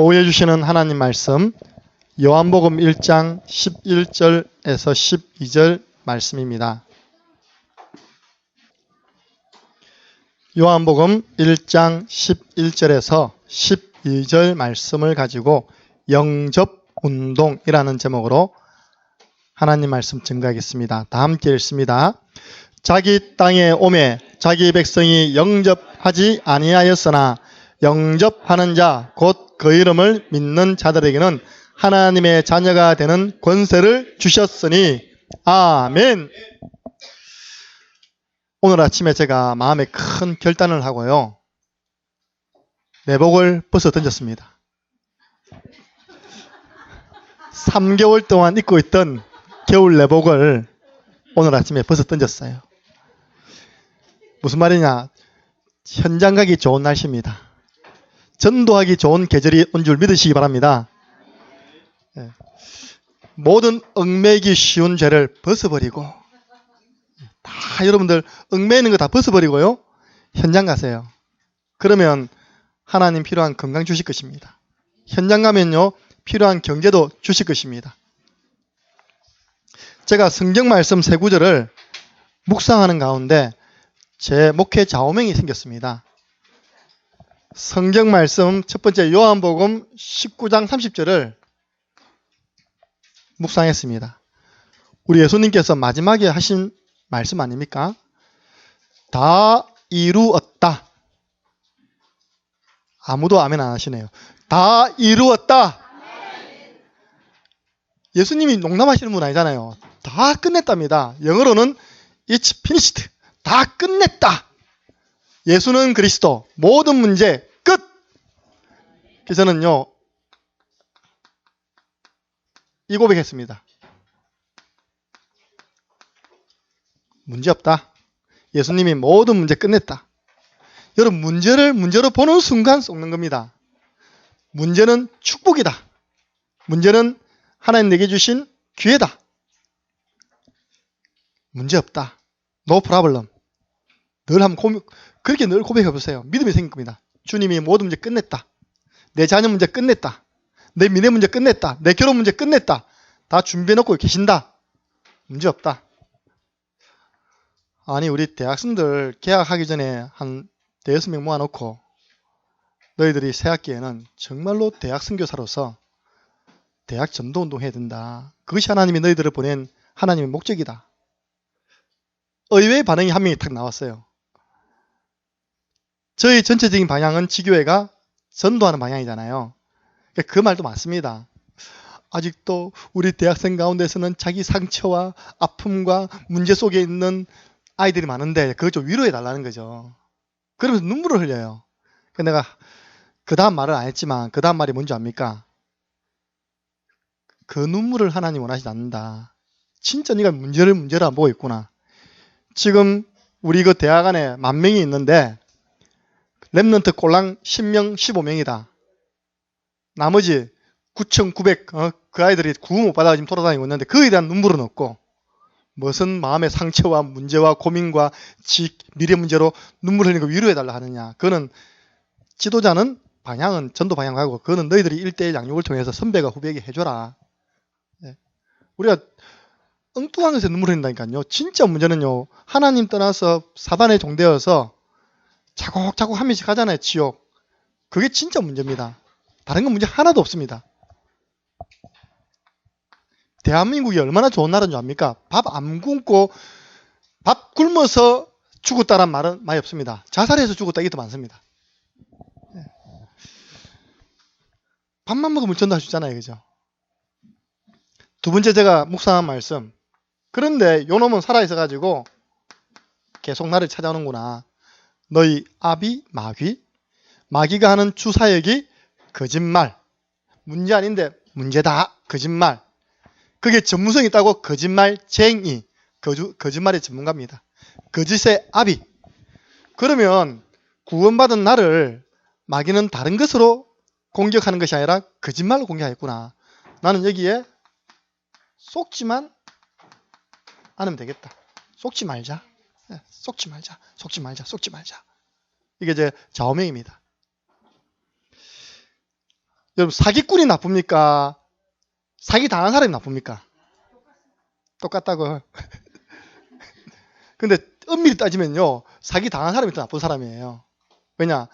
오후에 주시는 하나님 말씀 요한복음 1장 11절에서 12절 말씀입니다. 요한복음 1장 11절에서 12절 말씀을 가지고 영접운동이라는 제목으로 하나님 말씀 증거하겠습니다. 다 함께 읽습니다. 자기 땅에 오매 자기 백성이 영접하지 아니하였으나 영접하는 자 곧 그 이름을 믿는 자들에게는 하나님의 자녀가 되는 권세를 주셨으니 아멘. 오늘 아침에 제가 마음에 큰 결단을 하고요. 내복을 벗어 던졌습니다. 3개월 동안 입고 있던 겨울 내복을 오늘 아침에 벗어 던졌어요. 무슨 말이냐? 현장 가기 좋은 날씨입니다. 전도하기 좋은 계절이 온 줄 믿으시기 바랍니다. 모든 얽매기 쉬운 죄를 벗어버리고 다 여러분들 얽매이는 거 다 벗어버리고요. 현장 가세요. 그러면 하나님 필요한 건강 주실 것입니다. 현장 가면요. 필요한 경제도 주실 것입니다. 제가 성경 말씀 세 구절을 묵상하는 가운데 제 목회 좌우명이 생겼습니다. 성경 말씀 첫 번째 요한복음 19장 30절을 묵상했습니다. 우리 예수님께서 마지막에 하신 말씀 아닙니까? 다 이루었다. 아무도 아멘 안 하시네요. 다 이루었다. 예수님이 농담하시는 분 아니잖아요. 다 끝냈답니다. 영어로는 It's finished. 다 끝냈다. 예수는 그리스도. 모든 문제 끝. 그래서 저는요. 이 고백했습니다. 문제없다. 예수님이 모든 문제 끝냈다. 여러분 문제를 문제로 보는 순간 쏟는 겁니다. 문제는 축복이다. 문제는 하나님 내게 주신 기회다. 문제없다. No problem. 늘 한번 그렇게 늘 고백해 보세요. 믿음이 생길 겁니다. 주님이 모든 문제 끝냈다. 내 자녀 문제 끝냈다. 내 미래 문제 끝냈다. 내 결혼 문제 끝냈다. 다 준비해 놓고 계신다. 문제없다. 아니 우리 대학생들 개학하기 전에 한 대여섯 명 모아놓고 너희들이 새 학기에는 정말로 대학 선교사로서 대학 전도운동 해야 된다. 그것이 하나님이 너희들을 보낸 하나님의 목적이다. 의외의 반응이 한 명이 탁 나왔어요. 저희 전체적인 방향은 지교회가 전도하는 방향이잖아요. 그 말도 맞습니다. 아직도 우리 대학생 가운데서는 자기 상처와 아픔과 문제 속에 있는 아이들이 많은데 그걸 좀 위로해 달라는 거죠. 그러면서 눈물을 흘려요. 내가 그 다음 말을 안 했지만 그 다음 말이 뭔지 압니까? 그 눈물을 하나님 원하시지 않는다. 진짜 네가 문제를 안 보고 있구나. 지금 우리 그 대학 안에 10,000명이 있는데 랩넌트 꼴랑 10명, 15명이다. 나머지 9,900 그 아이들이 구원 못 받아가 지금 돌아다니고 있는데 그에 대한 눈물은 없고 무슨 마음의 상처와 문제와 고민과 미래 문제로 눈물 흘리는 거 위로해달라 하느냐. 그거는 지도자는 방향은 전도 방향하고 그거는 너희들이 1대1 양육을 통해서 선배가 후배에게 해줘라. 우리가 엉뚱한 것에 눈물 흘린다니까요. 진짜 문제는요. 하나님 떠나서 사단에 종되어서 차곡차곡 한 명씩 가잖아요. 지옥. 그게 진짜 문제입니다. 다른 건 문제 하나도 없습니다. 대한민국이 얼마나 좋은 나라인 줄 압니까? 밥 안 굶고 밥 굶어서 죽었다는 말은 많이 없습니다. 자살해서 죽었다 이게 더 많습니다. 밥만 먹으면 전도할 수 있잖아요. 그죠? 두 번째 제가 묵상한 말씀. 그런데 요놈은 살아있어가지고 계속 나를 찾아오는구나. 너희 아비 마귀? 마귀가 하는 주사역이 거짓말. 문제 아닌데 문제다. 거짓말. 그게 전문성이 있다고 거짓말쟁이. 거짓말의 전문가입니다. 거짓의 아비. 그러면 구원받은 나를 마귀는 다른 것으로 공격하는 것이 아니라 거짓말로 공격하겠구나. 나는 여기에 속지만 않으면 되겠다. 속지 말자. 속지 말자. 속지 말자. 속지 말자. 이게 제 좌우명입니다. 여러분, 사기꾼이 나쁩니까? 사기 당한 사람이 나쁩니까? 똑같다고. 근데 엄밀히 따지면요, 사기 당한 사람이 더 나쁜 사람이에요. 왜냐?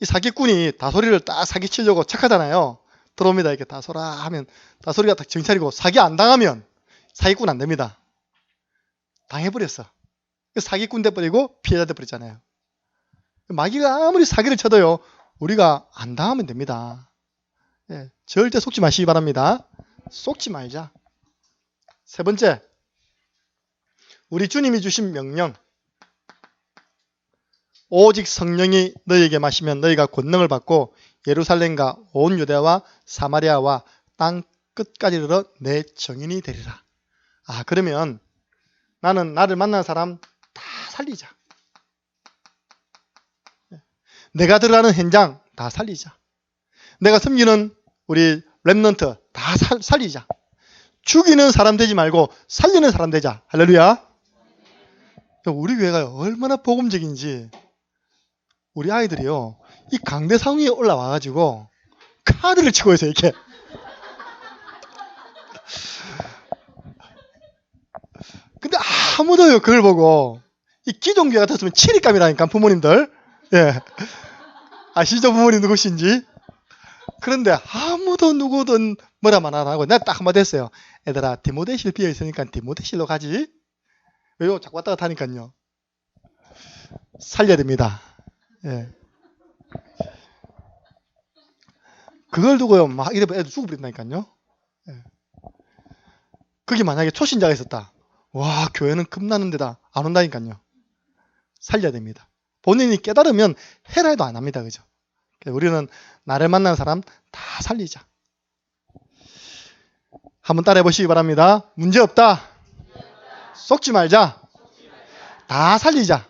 이 사기꾼이 다소리를 딱 사기치려고 착하잖아요. 들어옵니다. 이렇게 다소라 하면 다소리가 딱 정찰이고, 사기 안 당하면 사기꾼 안 됩니다. 당해버렸어. 사기꾼 돼버리고 피해자 돼버렸잖아요. 마귀가 아무리 사기를 쳐도요, 우리가 안 당하면 됩니다. 예, 절대 속지 마시기 바랍니다. 속지 말자. 세 번째, 우리 주님이 주신 명령. 오직 성령이 너희에게 마시면 너희가 권능을 받고 예루살렘과 온 유대와 사마리아와 땅 끝까지 이르러 내 증인이 되리라. 아, 그러면 나는 나를 만난 사람 다 살리자. 내가 들어가는 현장 다 살리자. 내가 섬기는 우리 렘넌트 다 살리자. 죽이는 사람 되지 말고 살리는 사람 되자. 할렐루야. 우리 교회가 얼마나 복음적인지, 우리 아이들이요, 이 강대상 위에 올라와가지고 카드를 치고 있어요, 이렇게. 근데 아무도요, 그걸 보고, 이 기존교회 같았으면 치리감이라니까, 부모님들. 예. 아시죠, 부모님 누구신지? 그런데 아무도 누구든 뭐라만 안 하고, 내가 딱 한마디 했어요. 애들아, 디모데실 비어 있으니까 디모데실로 가지. 왜요? 자꾸 왔다 갔다 하니까요. 살려야 됩니다. 예. 그걸 두고요, 막 이래 애들 죽어버린다니까요. 예. 그게 만약에 초신자가 있었다. 와, 교회는 겁나는 데다. 안 온다니까요. 살려야 됩니다. 본인이 깨달으면 해라 해도 안 합니다. 그죠? 우리는 나를 만난 사람 다 살리자. 한번 따라해 보시기 바랍니다. 문제 없다. 속지 말자. 다 살리자.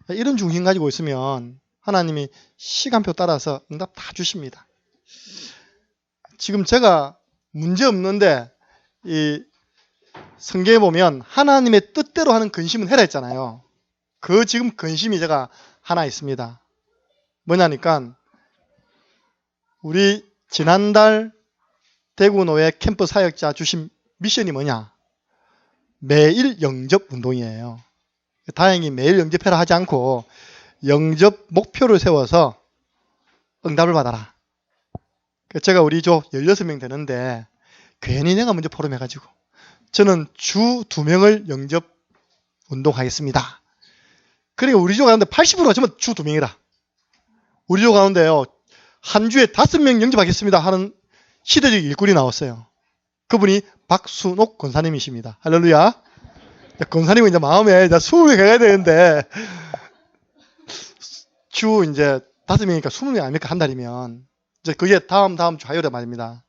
이런 중심 가지고 있으면 하나님이 시간표 따라서 응답 다 주십니다. 지금 제가 문제 없는데 이 성경에 보면 하나님의 뜻대로 하는 근심은 해라 했잖아요. 그 지금 근심이 제가 하나 있습니다. 뭐냐니까, 우리 지난달 대구노회 캠프 사역자 주신 미션이 뭐냐? 매일 영접 운동이에요. 다행히 매일 영접해라 하지 않고 영접 목표를 세워서 응답을 받아라. 제가 우리 조 16명 되는데 괜히 내가 먼저 포럼해가지고 저는 주 2명을 영접 운동하겠습니다. 그러니까 우리 조 가운데 80%가 전부 주 2명이라. 우리 조 가운데요, 한 주에 5명 영접하겠습니다 하는 시대적 일꾼이 나왔어요. 그분이 박순옥 권사님이십니다. 할렐루야. 권사님은 이제 마음에 20명 가야 되는데, 주 이제 5명이니까 20명 아닙니까? 한 달이면. 이제 그게 다음 주 화요일에 말입니다.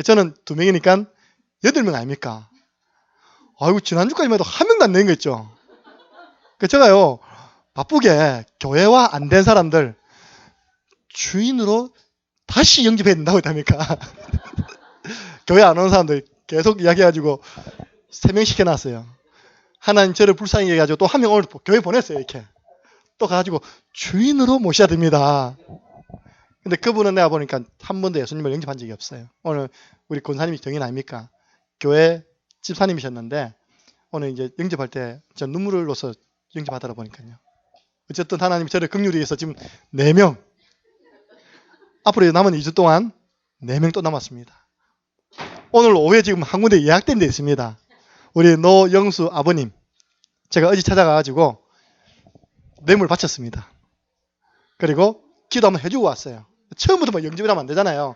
저는 2명이니까 8명 아닙니까? 아이고, 지난주까지만 해도 한 명도 안 낸 거 있죠. 제가요, 바쁘게 교회와 안 된 사람들 주인으로 다시 영접해야 된다고 했답니까? 교회 안 오는 사람들 계속 이야기해가지고 3명 시켜놨어요. 하나님 저를 불쌍히 해가지고 또 한 명 오늘 교회 보냈어요. 이렇게 또 가가지고 주인으로 모셔야 됩니다. 근데 그분은 내가 보니까 한 번도 예수님을 영접한 적이 없어요. 오늘 우리 권사님이 정인 아닙니까? 교회 집사님이셨는데 오늘 이제 영접할 때 저 눈물을 흘려서 영접하더라 보니까요. 어쨌든 하나님이 저를 긍휼히 해서 지금 4명, 앞으로 남은 2주 동안 4명 또 남았습니다. 오늘 오후에 지금 한 군데 예약된 데 있습니다. 우리 노영수 아버님, 제가 어제 찾아가가지고 뇌물 바쳤습니다. 그리고 기도 한번 해주고 왔어요. 처음부터 뭐 영접을 하면 안 되잖아요.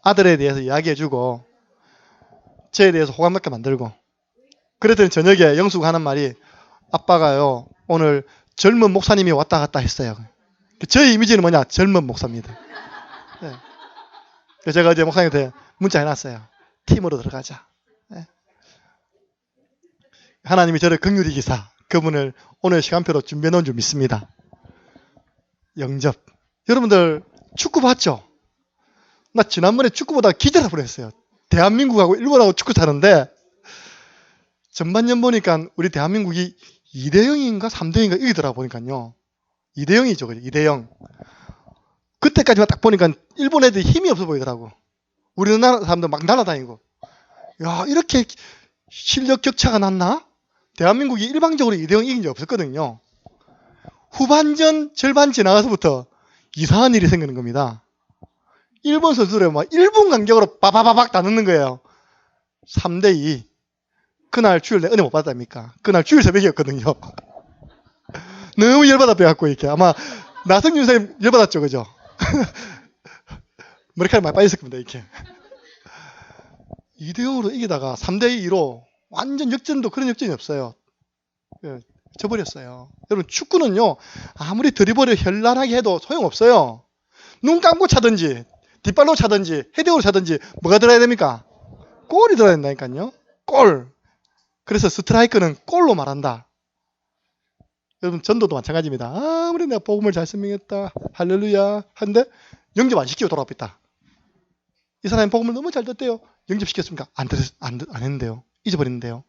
아들에 대해서 이야기해주고 저에 대해서 호감받게 만들고. 그랬더니 저녁에 영수가 하는 말이, 아빠가요 오늘 젊은 목사님이 왔다 갔다 했어요. 저의 이미지는 뭐냐? 젊은 목사입니다. 네. 제가 어제 목사님한테 문자 해놨어요. 팀으로 들어가자. 네. 하나님이 저를 긍휼히 기사 그분을 오늘 시간표로 준비해 놓은 줄 믿습니다. 영접. 여러분들 축구 봤죠? 나 지난번에 축구 보다가 기절해 버렸어요. 대한민국하고 일본하고 축구 타는데 전반전 보니까 우리 대한민국이 2대0인가 3대0인가 이기더라 보니까요. 2대0이죠. 2대0. 그때 그때까지만 딱 보니까 일본 애들이 힘이 없어 보이더라고. 우리나라 사람들 막 날아다니고. 야, 이렇게 실력 격차가 났나? 대한민국이 일방적으로 2대0 이긴 적 없었거든요. 후반전 절반 지나가서부터 이상한 일이 생기는 겁니다. 일본 선수들이 막 1분 간격으로 바바바박 다 넣는 거예요. 3대2. 그날 주일 내 은혜 못 받았답니까? 그날 주일 새벽이었거든요. 너무 열받아 빼갖고 이렇게. 아마 나성준 선생님 열받았죠, 그죠? 머리카락 많이 빠졌을 겁니다, 이렇게. 2대0으로 이기다가 3대2로 완전 역전도 그런 역전이 없어요. 져버렸어요. 여러분, 축구는요, 아무리 드리블을 현란하게 해도 소용없어요. 눈 감고 차든지, 뒷발로 차든지, 헤딩으로 차든지, 뭐가 들어야 됩니까? 골이 들어야 된다니까요. 골. 그래서 스트라이크는 골로 말한다. 여러분, 전도도 마찬가지입니다. 아무리 내가 복음을 잘 설명했다. 할렐루야. 하는데, 영접 안 시키고 돌아왔다. 이 사람이 복음을 너무 잘 듣대요. 영접시켰습니까? 안 했는데요. 잊어버렸는데요.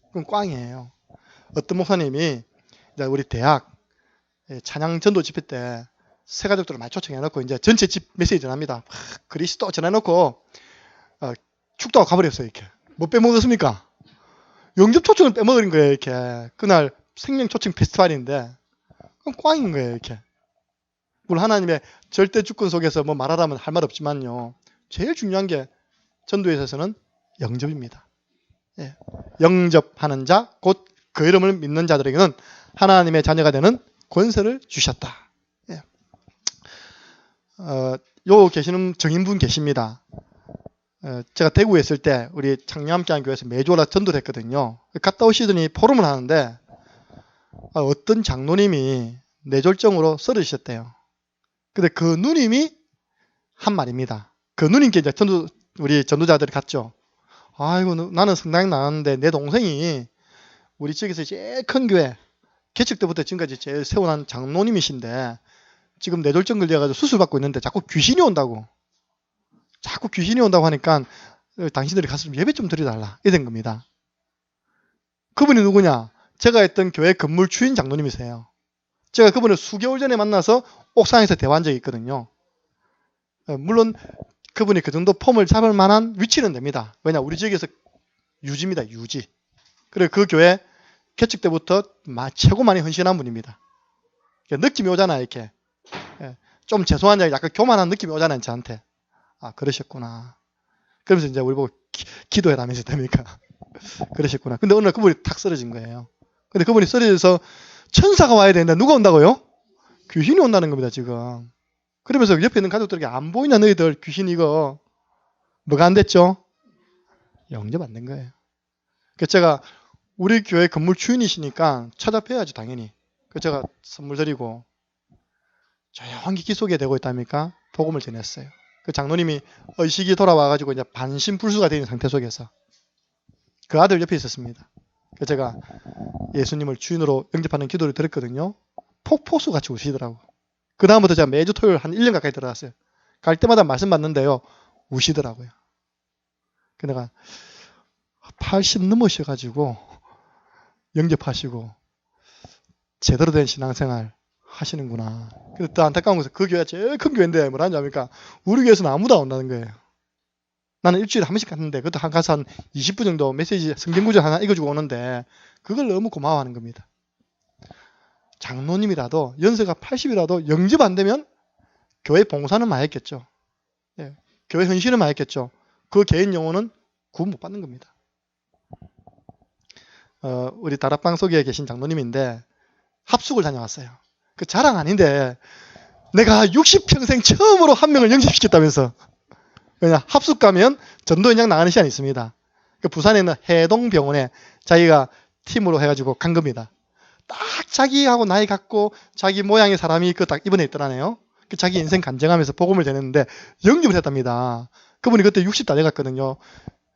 그건 꽝이에요. 어떤 목사님이 이제 우리 대학 찬양 전도 집회 때 새 가족들을 많이 초청해놓고 이제 전체 집 메시지 전합니다. 그리스도 전해놓고 축도하고 가버렸어요. 이렇게. 뭐 빼먹었습니까? 영접 초청을 빼먹은 거예요. 이렇게. 그날 생명 초청 페스티벌인데 그건 꽝인 거예요. 이렇게. 물론 하나님의 절대 주권 속에서 뭐 말하라면 할 말 없지만요. 제일 중요한 게 전도에 있어서는 영접입니다. 예. 영접하는 자, 곧 그 이름을 믿는 자들에게는 하나님의 자녀가 되는 권세를 주셨다. 예. 요 계시는 정인분 계십니다. 제가 대구에 있을 때 우리 창녀함께한 교회에서 매주 올라 전도를 했거든요. 갔다 오시더니 포럼을 하는데 어떤 장로님이 뇌졸중으로 쓰러지셨대요. 근데 그 누님이 한 말입니다. 그 누님께 이제 우리 전도자들이 갔죠. 아이고, 나는 성당 나왔는데 내 동생이 우리 지역에서 제일 큰 교회, 개척 때부터 지금까지 제일 세워난 장로님이신데 지금 뇌졸중 걸려가지고 수술받고 있는데 자꾸 귀신이 온다고. 자꾸 귀신이 온다고 하니까 당신들이 가서 예배 좀 드려달라. 이런 겁니다. 그분이 누구냐? 제가 했던 교회 건물 주인 장로님이세요. 제가 그분을 수개월 전에 만나서 옥상에서 대화한 적이 있거든요. 물론 그분이 그 정도 폼을 잡을 만한 위치는 됩니다. 왜냐? 우리 지역에서 유지입니다. 유지. 그리고 그 교회 개척 때부터 최고 많이 헌신한 분입니다. 느낌이 오잖아요. 이렇게. 좀 죄송한 얘기, 약간 교만한 느낌이 오잖아요. 저한테. 아, 그러셨구나. 그러면서 이제 우리 보고 기도해라면서 됩니까? 그러셨구나. 근데 어느 날 그분이 탁 쓰러진 거예요. 근데 그분이 쓰러져서 천사가 와야 되는데 누가 온다고요? 귀신이 온다는 겁니다, 지금. 그러면서 옆에 있는 가족들에게 안 보이냐, 너희들 귀신 이거. 뭐가 안 됐죠? 영접 안 된 거예요. 그래서 제가 우리 교회 건물 주인이시니까 찾아뵈야죠, 당연히. 그래서 제가 선물 드리고 조용히 기속에 되고 있답니까? 복음을 전했어요. 그 장로님이 의식이 돌아와가지고 이제 반신불수가 되는 상태 속에서 그 아들 옆에 있었습니다. 그래서 제가 예수님을 주인으로 영접하는 기도를 드렸거든요. 폭포수 같이 우시더라고. 그 다음부터 제가 매주 토요일 한 1년 가까이 들어갔어요. 갈 때마다 말씀 받는데요. 우시더라고요. 그 내가 80 넘으셔가지고 영접하시고 제대로 된 신앙생활 하시는구나. 근데 또 안타까운 것은 그 교회가 제일 큰 교회인데 뭐라는지 압니까? 우리 교회에서는 아무도 안 온다는 거예요. 나는 일주일에 한 번씩 갔는데 그것도 가서 한 20분 정도 메시지 성경구절 하나 읽어주고 오는데 그걸 너무 고마워하는 겁니다. 장로님이라도 연세가 80이라도 영접 안 되면 교회 봉사는 많이 했겠죠. 예, 교회 헌신은 많이 했겠죠. 그 개인 영혼은 구원 못 받는 겁니다. 우리 다락방 속에 계신 장로님인데 합숙을 다녀왔어요. 그 자랑 아닌데 내가 60평생 처음으로 한 명을 영접시켰다면서. 왜냐, 합숙 가면 전도 현장 나가는 시간이 있습니다. 그 부산에 있는 해동병원에 자기가 팀으로 해가지고 간 겁니다. 딱 자기하고 나이 같고 자기 모양의 사람이 그 딱 이번에 있더라네요. 그 자기 인생 간증하면서 복음을 전했는데 영접을 했답니다. 그분이 그때 60 다 돼갔거든요.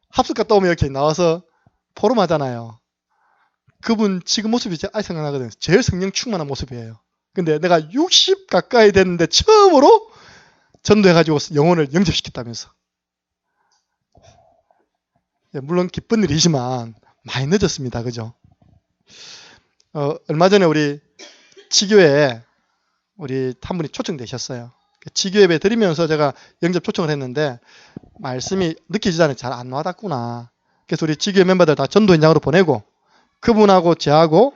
합숙 갔다 오면 이렇게 나와서 포럼 하잖아요. 그분 지금 모습이 제일 아직 생각나거든요. 제일 성령 충만한 모습이에요. 근데 내가 60 가까이 됐는데 처음으로 전도해가지고 영혼을 영접시켰다면서. 물론 기쁜 일이지만 많이 늦었습니다. 그죠? 얼마 전에 우리 지교회에 우리 한 분이 초청되셨어요. 지교예배 드리면서 제가 영접 초청을 했는데 말씀이 느껴지지 않아요. 잘 안 와닿구나. 그래서 우리 지교회 멤버들 다 전도 현장으로 보내고 그분하고 저하고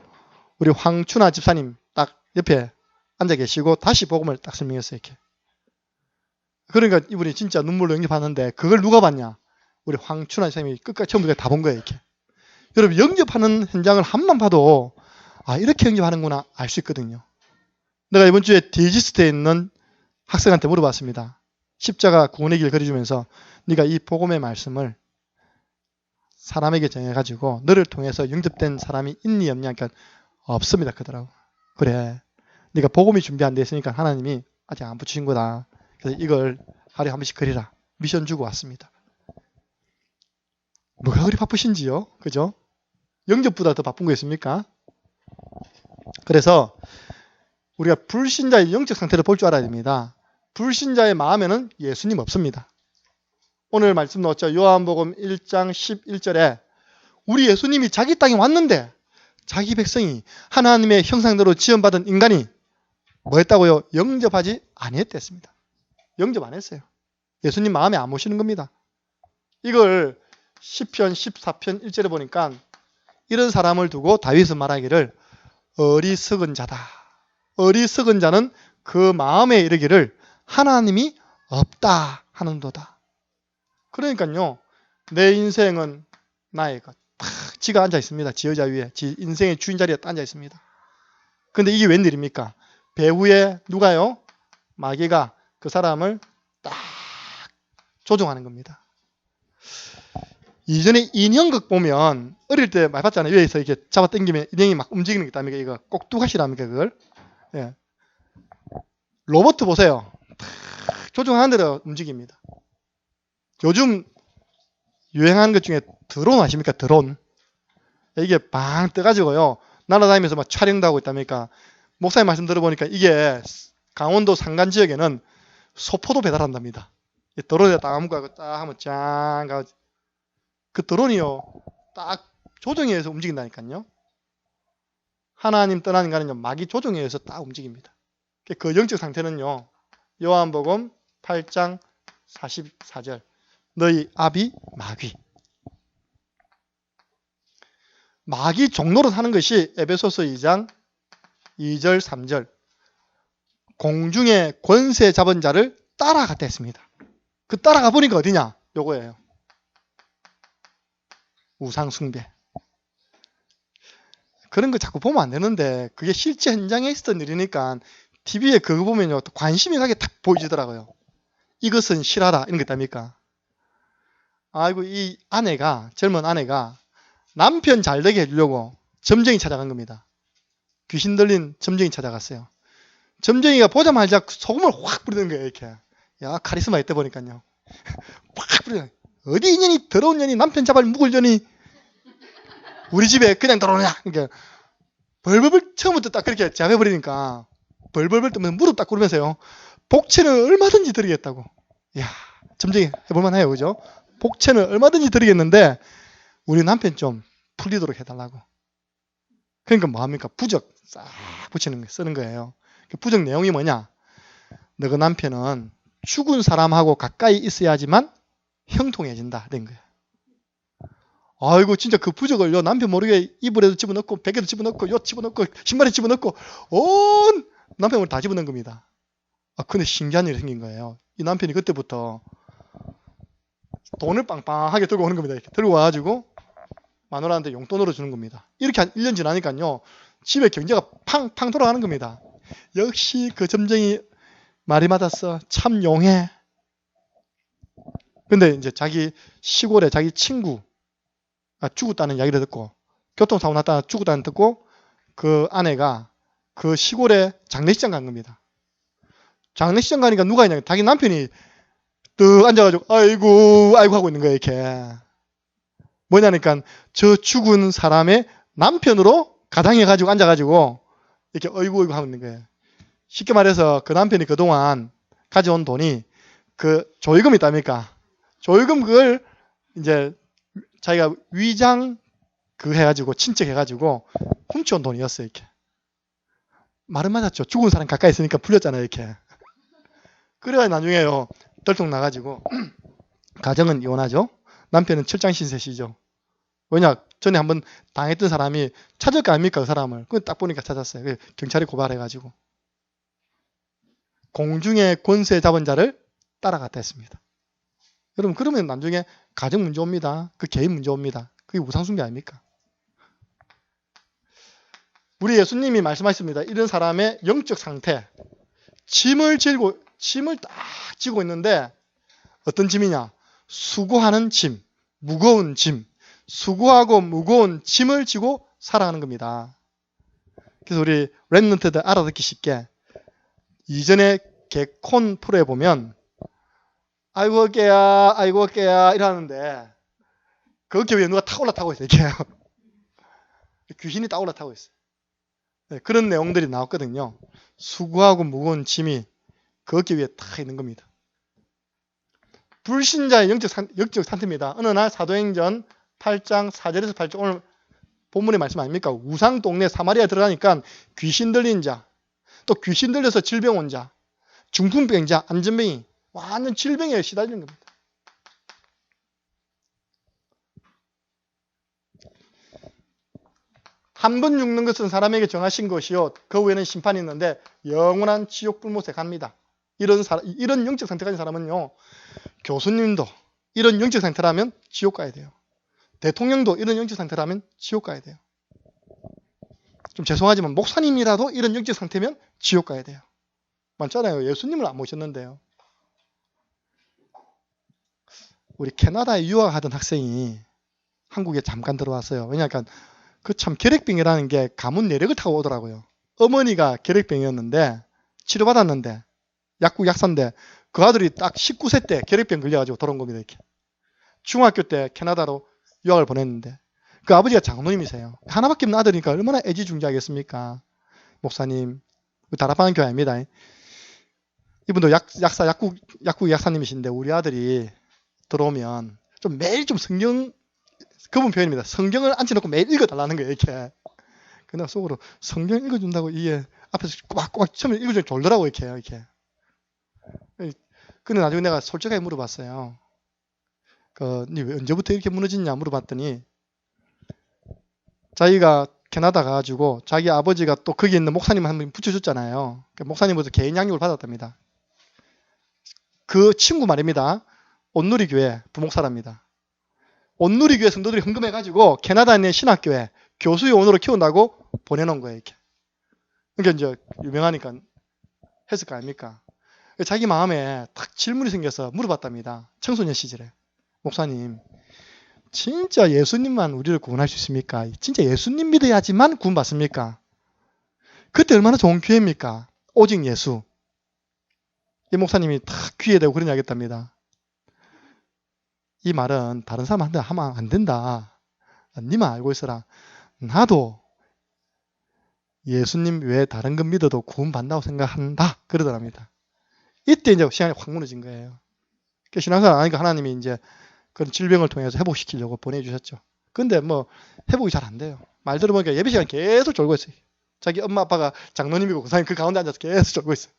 우리 황춘아 집사님 딱 옆에 앉아 계시고 다시 복음을 딱 설명했어요. 이렇게. 그러니까 이분이 진짜 눈물로 영접하는데 그걸 누가 봤냐? 우리 황춘아 집사님이 끝까지 처음부터 다 본 거예요. 이렇게. 여러분 영접하는 현장을 한번 봐도 아 이렇게 영접하는구나 알 수 있거든요. 내가 이번 주에 디지스트에 있는 학생한테 물어봤습니다. 십자가 구원의 길 그려주면서 네가 이 복음의 말씀을 사람에게 정해가지고 너를 통해서 영접된 사람이 있니 없냐? 그러니까 없습니다. 그러더라고. 그래. 네가 복음이 준비 안 돼 있으니까 하나님이 아직 안 붙이신 거다. 그래서 이걸 하루에 한 번씩 그리라. 미션 주고 왔습니다. 뭐가 그리 바쁘신지요? 그죠? 영접보다 더 바쁜 거 있습니까? 그래서 우리가 불신자의 영적 상태를 볼 줄 알아야 됩니다. 불신자의 마음에는 예수님 없습니다. 오늘 말씀 나왔죠. 요한복음 1장 11절에 우리 예수님이 자기 땅에 왔는데 자기 백성이 하나님의 형상대로 지원받은 인간이 뭐 했다고요? 영접하지 아니했댔습니다. 영접 안 했어요. 예수님 마음에 안 모시는 겁니다. 이걸 시편 14편 1절에 보니까 이런 사람을 두고 다윗은 말하기를 어리석은 자다. 어리석은 자는 그 마음에 이르기를 하나님이 없다 하는도다. 그러니까요. 내 인생은 나의 것. 지가 앉아 있습니다. 지 의자 위에. 지 인생의 주인 자리에 앉아 있습니다. 근데 이게 웬일입니까? 배후에 누가요? 마귀가 그 사람을 딱 조종하는 겁니다. 이전에 인형극 보면 어릴 때 많이 봤잖아요. 위에서 이렇게 잡아 당기면 인형이 막 움직이는 게 있답니까? 이거 꼭두가시랍니까? 그걸? 예. 로봇 보세요. 조종하는 대로 움직입니다. 요즘 유행하는 것 중에 드론 아십니까? 드론. 이게 방 떠가지고요. 날아다니면서 막 촬영도 하고 있답니까? 목사님 말씀 들어보니까 이게 강원도 산간 지역에는 소포도 배달한답니다. 드론에 딱 아무거나 딱 하면 짱 가고 그 드론이요. 딱 조정에 의해서 움직인다니까요. 하나님 떠난 인간은요. 마귀 조정에 의해서 딱 움직입니다. 그 영적 상태는요. 요한복음 8장 44절 너희 아비 마귀. 마귀 종노릇 하는 것이 에베소서 2장 2절 3절 공중의 권세 잡은 자를 따라갔다 했습니다. 그 따라가 보니까 어디냐? 요거예요. 우상 숭배. 그런 거 자꾸 보면 안 되는데 그게 실제 현장에 있었던 일이니까 TV에 그거 보면요 또 관심이 가게 딱 보여지더라고요. 이것은 실하다 이런 거 있답니까? 아이고 이 아내가 젊은 아내가 남편 잘 되게 해주려고 점쟁이 찾아간 겁니다. 귀신 들린 점쟁이 찾아갔어요. 점쟁이가 보자마자 소금을 확 뿌리는 거예요. 이렇게. 야 카리스마 있다 보니까요. 확 뿌리는 어디 인연이 더러운 년이 남편 잡아를 묵을 년이 우리 집에 그냥 들어오냐. 그러니까 벌벌벌 처음부터 딱 그렇게 제압해버리니까 벌벌벌 뜨면 무릎 딱 꿇으면서요. 복채는 얼마든지 드리겠다고. 이야 점쟁이 해볼만 해요. 그죠? 복채는 얼마든지 드리겠는데 우리 남편 좀 풀리도록 해달라고. 그러니까 뭐합니까? 부적 싹 붙이는 거 쓰는 거예요. 그 부적 내용이 뭐냐? 너그 남편은 죽은 사람하고 가까이 있어야지만 형통해진다. 된 거예요. 아이고 진짜 그 부적을요 남편 모르게 이불에도 집어넣고 베개도 집어넣고 요 집어넣고 신발에 집어넣고 온 남편을 다 집어넣은 겁니다. 아 근데 신기한 일이 생긴 거예요. 이 남편이 그때부터 돈을 빵빵하게 들고 오는 겁니다. 이렇게 들고 와가지고 마누라한테 용돈으로 주는 겁니다. 이렇게 한 1년 지나니까요 집에 경제가 팡팡 돌아가는 겁니다. 역시 그 점쟁이 말이 맞았어. 참 용해. 근데 이제 자기 시골에 자기 친구 죽었다는 이야기를 듣고 교통사고 났다 죽었다는 듣고 그 아내가 그 시골에 장례식장 간 겁니다. 장례식장 가니까 누가 있냐? 자기 남편이 뜩 앉아가지고 아이고 하고 있는 거예요. 이렇게 뭐냐니까 저 죽은 사람의 남편으로 가당해가지고 앉아가지고 이렇게 어이구 하고 있는 거예요. 쉽게 말해서 그 남편이 그동안 가져온 돈이 그 조의금 있답니까? 조의금 그걸 이제 자기가 위장 그 해가지고 친척해가지고 훔쳐온 돈이었어요. 이렇게 말은 맞았죠. 죽은 사람 가까이 있으니까 풀렸잖아요. 이렇게 그래야 나중에요. 들통 나가지고 가정은 이혼하죠. 남편은 철장신세시죠. 왜냐? 전에 한번 당했던 사람이 찾을 거 아닙니까? 그 사람을. 그걸 딱 보니까 찾았어요. 경찰이 고발해가지고. 공중의 권세 잡은 자를 따라갔다 했습니다. 여러분, 그러면 나중에 가정 문제 옵니다. 그 개인 문제 옵니다. 그게 우상숭배 아닙니까? 우리 예수님이 말씀하셨습니다. 이런 사람의 영적 상태. 짐을 딱 지고 있는데 어떤 짐이냐? 수고하는 짐, 무거운 짐. 수고하고 무거운 짐을 지고 살아가는 겁니다. 그래서 우리 랩런트들 알아듣기 쉽게 이전에 개콘 프로에 보면 아이고 어깨야 이러는데 그 어깨 위에 누가 탁 올라타고 있어요. 이렇게 귀신이 딱 올라타고 있어요. 네, 그런 내용들이 나왔거든요. 수고하고 무거운 짐이 그 어깨 위에 탁 있는 겁니다. 불신자의 영적 상태입니다. 어느 날 사도행전 8장 4절에서 8절 오늘 본문의 말씀 아닙니까? 우상 동네 사마리아 들어가니까 귀신 들린 자, 또 귀신 들려서 질병 온 자, 중풍병자, 안전병이 완전 질병에 시달리는 겁니다. 한 번 죽는 것은 사람에게 정하신 것이요 그 후에는 심판이 있는데 영원한 지옥 불못에 갑니다. 이런 영적 상태 가진 사람은요, 교수님도 이런 영적 상태라면 지옥 가야 돼요. 대통령도 이런 영적 상태라면 지옥 가야 돼요. 좀 죄송하지만 목사님이라도 이런 영적 상태면 지옥 가야 돼요. 많잖아요. 예수님을 안 모셨는데요. 우리 캐나다에 유학하던 학생이 한국에 잠깐 들어왔어요. 왜냐하면 그 참 결핵병이라는 게 가문 내력을 타고 오더라고요. 어머니가 결핵병이었는데 치료받았는데 약국 약사인데 그 아들이 딱 19세 때 결핵병 걸려가지고 돌아온 겁니다. 이렇게. 중학교 때 캐나다로 유학을 보냈는데 그 아버지가 장로님이세요. 하나밖에 없는 아들이니까 얼마나 애지중지하겠습니까? 목사님, 다락방 교회 아닙니다. 이분도 약국 약사님이신데 우리 아들이 들어오면 좀 매일 좀 성경, 그분 표현입니다. 성경을 앉혀놓고 매일 읽어달라는 거예요. 이렇게. 근데 속으로 성경 읽어준다고 이게 앞에서 꼬박꼬박 처음에 읽어주면 졸더라고 이렇게. 근데 나중에 내가 솔직하게 물어봤어요. 니 언제부터 이렇게 무너졌냐 물어봤더니 자기가 캐나다 가가지고 자기 아버지가 또 거기 있는 목사님 한 분 붙여줬잖아요. 목사님부터 개인 양육을 받았답니다. 그 친구 말입니다. 온누리교회 부목사랍니다. 온누리교회 성도들이 헌금해가지고 캐나다에 있는 신학교에 교수의 원으로 키운다고 보내놓은 거예요. 이렇게. 그러니까 이제 유명하니까 했을 거 아닙니까? 자기 마음에 딱 질문이 생겨서 물어봤답니다. 청소년 시절에. 목사님, 진짜 예수님만 우리를 구원할 수 있습니까? 진짜 예수님 믿어야지만 구원받습니까? 그때 얼마나 좋은 기회입니까? 오직 예수. 이 목사님이 탁 귀에 대고 그런 이야기 했답니다. 이 말은 다른 사람한테 하면 안 된다. 니만 알고 있어라. 나도 예수님 외에 다른 것 믿어도 구원받는다고 생각한다. 그러더랍니다. 이때 이제 시간이 확 무너진 거예요. 신앙생활 하니까 하나님이 이제 그런 질병을 통해서 회복시키려고 보내주셨죠. 근데 뭐 회복이 잘 안 돼요. 말 들어보니까 예배 시간 계속 졸고 있어요. 자기 엄마 아빠가 장로님이고 그 가운데 앉아서 계속 졸고 있어요.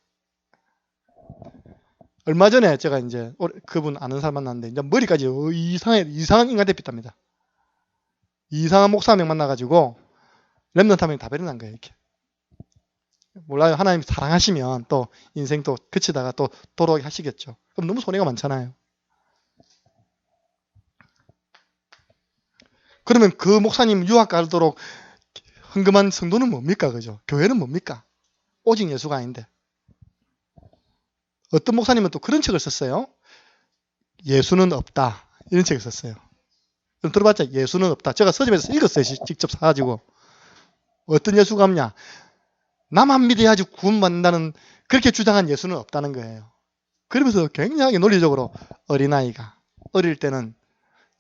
얼마 전에 제가 이제 그분 아는 사람 만났는데 이제 머리까지 이상한 인간 대피답니다. 이상한 목사 한 명 만나가지고 렘넌트 한 명이 다 베려난 거예요. 이렇게. 몰라요. 하나님 사랑하시면 또 인생 또 그치다가 또 돌아오게 하시겠죠. 그럼 너무 손해가 많잖아요. 그러면 그 목사님 유학 가도록 헌금한 성도는 뭡니까? 그죠? 교회는 뭡니까? 오직 예수가 아닌데. 어떤 목사님은 또 그런 책을 썼어요. 예수는 없다. 이런 책을 썼어요. 좀 들어봤죠? 예수는 없다. 제가 서점에서 읽었어요. 직접 사가지고. 어떤 예수가 없냐? 나만 믿어야지 구원받는다는 그렇게 주장한 예수는 없다는 거예요. 그러면서 굉장히 논리적으로 어린아이가 어릴 때는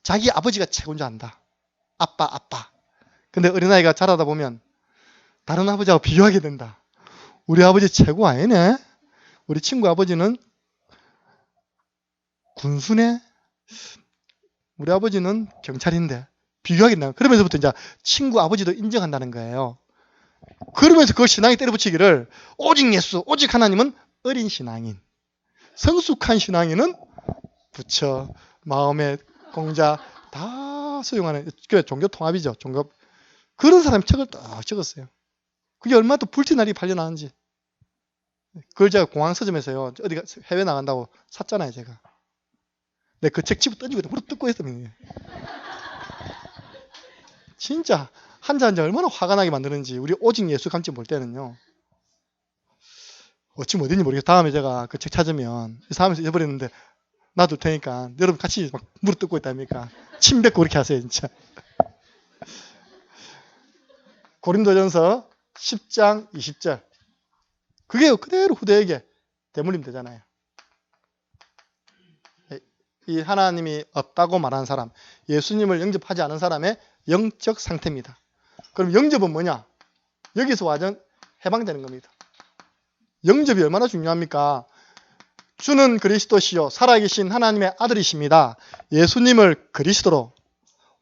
자기 아버지가 최고인 줄 안다. 아빠. 근데 어린아이가 자라다 보면 다른 아버지하고 비교하게 된다. 우리 아버지 최고 아니네? 우리 친구 아버지는 군수네? 우리 아버지는 경찰인데 비교하게 된다. 그러면서부터 이제 친구 아버지도 인정한다는 거예요. 그러면서 그 신앙이 때려붙이기를 오직 예수, 오직 하나님은 어린 신앙인. 성숙한 신앙인은 부처, 마음의 공자 다 수용하는, 그게 종교 통합이죠. 종교. 그런 사람이 책을 딱 적었어요. 그게 얼마나 또 불티나리 팔려나는지. 그걸 제가 공항 서점에서요, 어디 해외 나간다고 샀잖아요, 제가. 근데 그 책 집어 던지고 무릎 뜯고 했더니 진짜 한자 한자 얼마나 화가 나게 만드는지. 우리 오직 예수 감점 볼 때는요, 어찌 어딘지 모르겠어요. 다음에 제가 그 책 찾으면 이 사람에서 잊어버렸는데 놔둘 테니까 여러분 같이 막 무릎 뜯고 있다니까. 침 뱉고 그렇게 하세요, 진짜. 고린도전서 10장 20절. 그게 그대로 후대에게 대물림 되잖아요. 이 하나님이 없다고 말하는 사람, 예수님을 영접하지 않은 사람의 영적 상태입니다. 그럼 영접은 뭐냐? 여기서 완전 해방되는 겁니다. 영접이 얼마나 중요합니까? 주는 그리스도시요 살아계신 하나님의 아들이십니다. 예수님을 그리스도로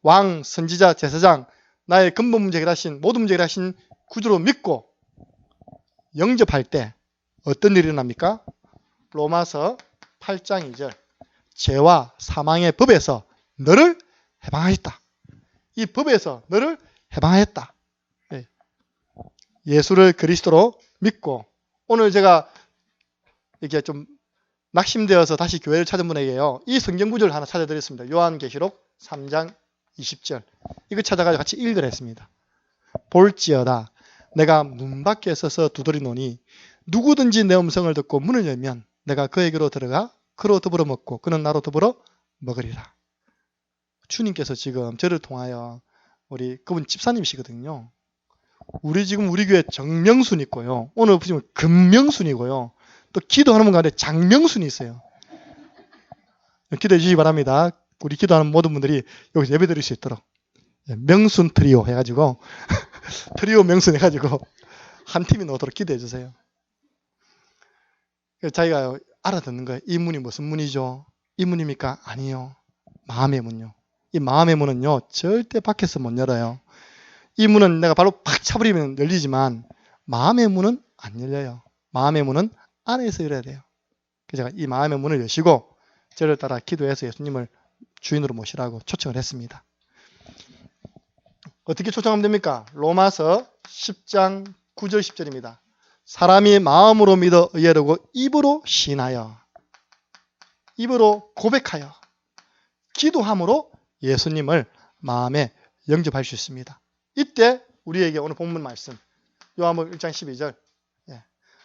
왕, 선지자, 제사장, 나의 근본 문제 해결하신, 모든 문제 해결하신 구주로 믿고 영접할 때 어떤 일이 일어납니까? 로마서 8장 2절. 죄와 사망의 법에서 너를 해방하였다. 이 법에서 너를 해방하였다. 예수를 그리스도로 믿고, 오늘 제가 이렇게 좀 낙심되어서 다시 교회를 찾은 분에게요, 이 성경 구절을 하나 찾아드렸습니다. 요한계시록 3장 20절. 이거 찾아가지고 같이 읽으라 했습니다. 볼지어다 내가 문 밖에 서서 두드리노니 누구든지 내 음성을 듣고 문을 열면 내가 그에게로 들어가 그로 더불어 먹고 그는 나로 더불어 먹으리라. 주님께서 지금 저를 통하여, 우리 그분 집사님이시거든요. 지금 우리 교회 정명순 있고요, 오늘 보시면 금명순이고요, 또 기도하는 분 가운데 장명순이 있어요. 기도해 주시기 바랍니다. 우리 기도하는 모든 분들이 여기서 예배 드릴 수 있도록 명순 트리오 해가지고 트리오 명순 해가지고 한 팀이 나오도록 기도해 주세요. 자기가 알아듣는 거예요. 이 문이 무슨 문이죠? 이 문입니까? 아니요. 마음의 문요. 이 마음의 문은요, 절대 밖에서 못 열어요. 이 문은 내가 바로 팍 차버리면 열리지만 마음의 문은 안 열려요. 마음의 문은 안에서 열어야 돼요. 그래서 제가 이 마음의 문을 여시고 저를 따라 기도해서 예수님을 주인으로 모시라고 초청을 했습니다. 어떻게 초청하면 됩니까? 로마서 10장 9절 10절입니다. 사람이 마음으로 믿어 의뢰하고 입으로 신하여, 입으로 고백하여, 기도함으로 예수님을 마음에 영접할 수 있습니다. 이때 우리에게 오늘 본문 말씀 요한복음 1장 12절,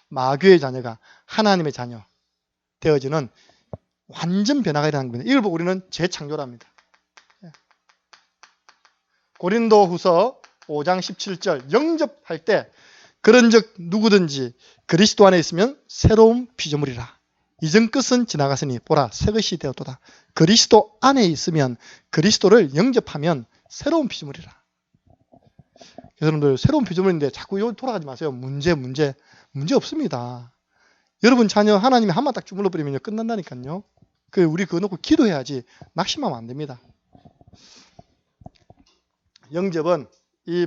마귀의 자녀가 하나님의 자녀 되어지는 완전 변화가 일어나는 겁니다. 이걸 보고 우리는 재창조랍니다. 고린도후서 5장 17절, 영접할 때 그런즉 누구든지 그리스도 안에 있으면 새로운 피조물이라. 이전 것은 지나갔으니 보라 새 것이 되었도다. 그리스도 안에 있으면, 그리스도를 영접하면 새로운 피조물이라. 여러분들 새로운 피조물인데 자꾸 여기 돌아가지 마세요. 문제 없습니다. 여러분 자녀 하나님이 한번 딱 주물러 버리면 끝난다니까요. 우리 그거 놓고 기도해야지 낙심하면 안 됩니다. 영접은 이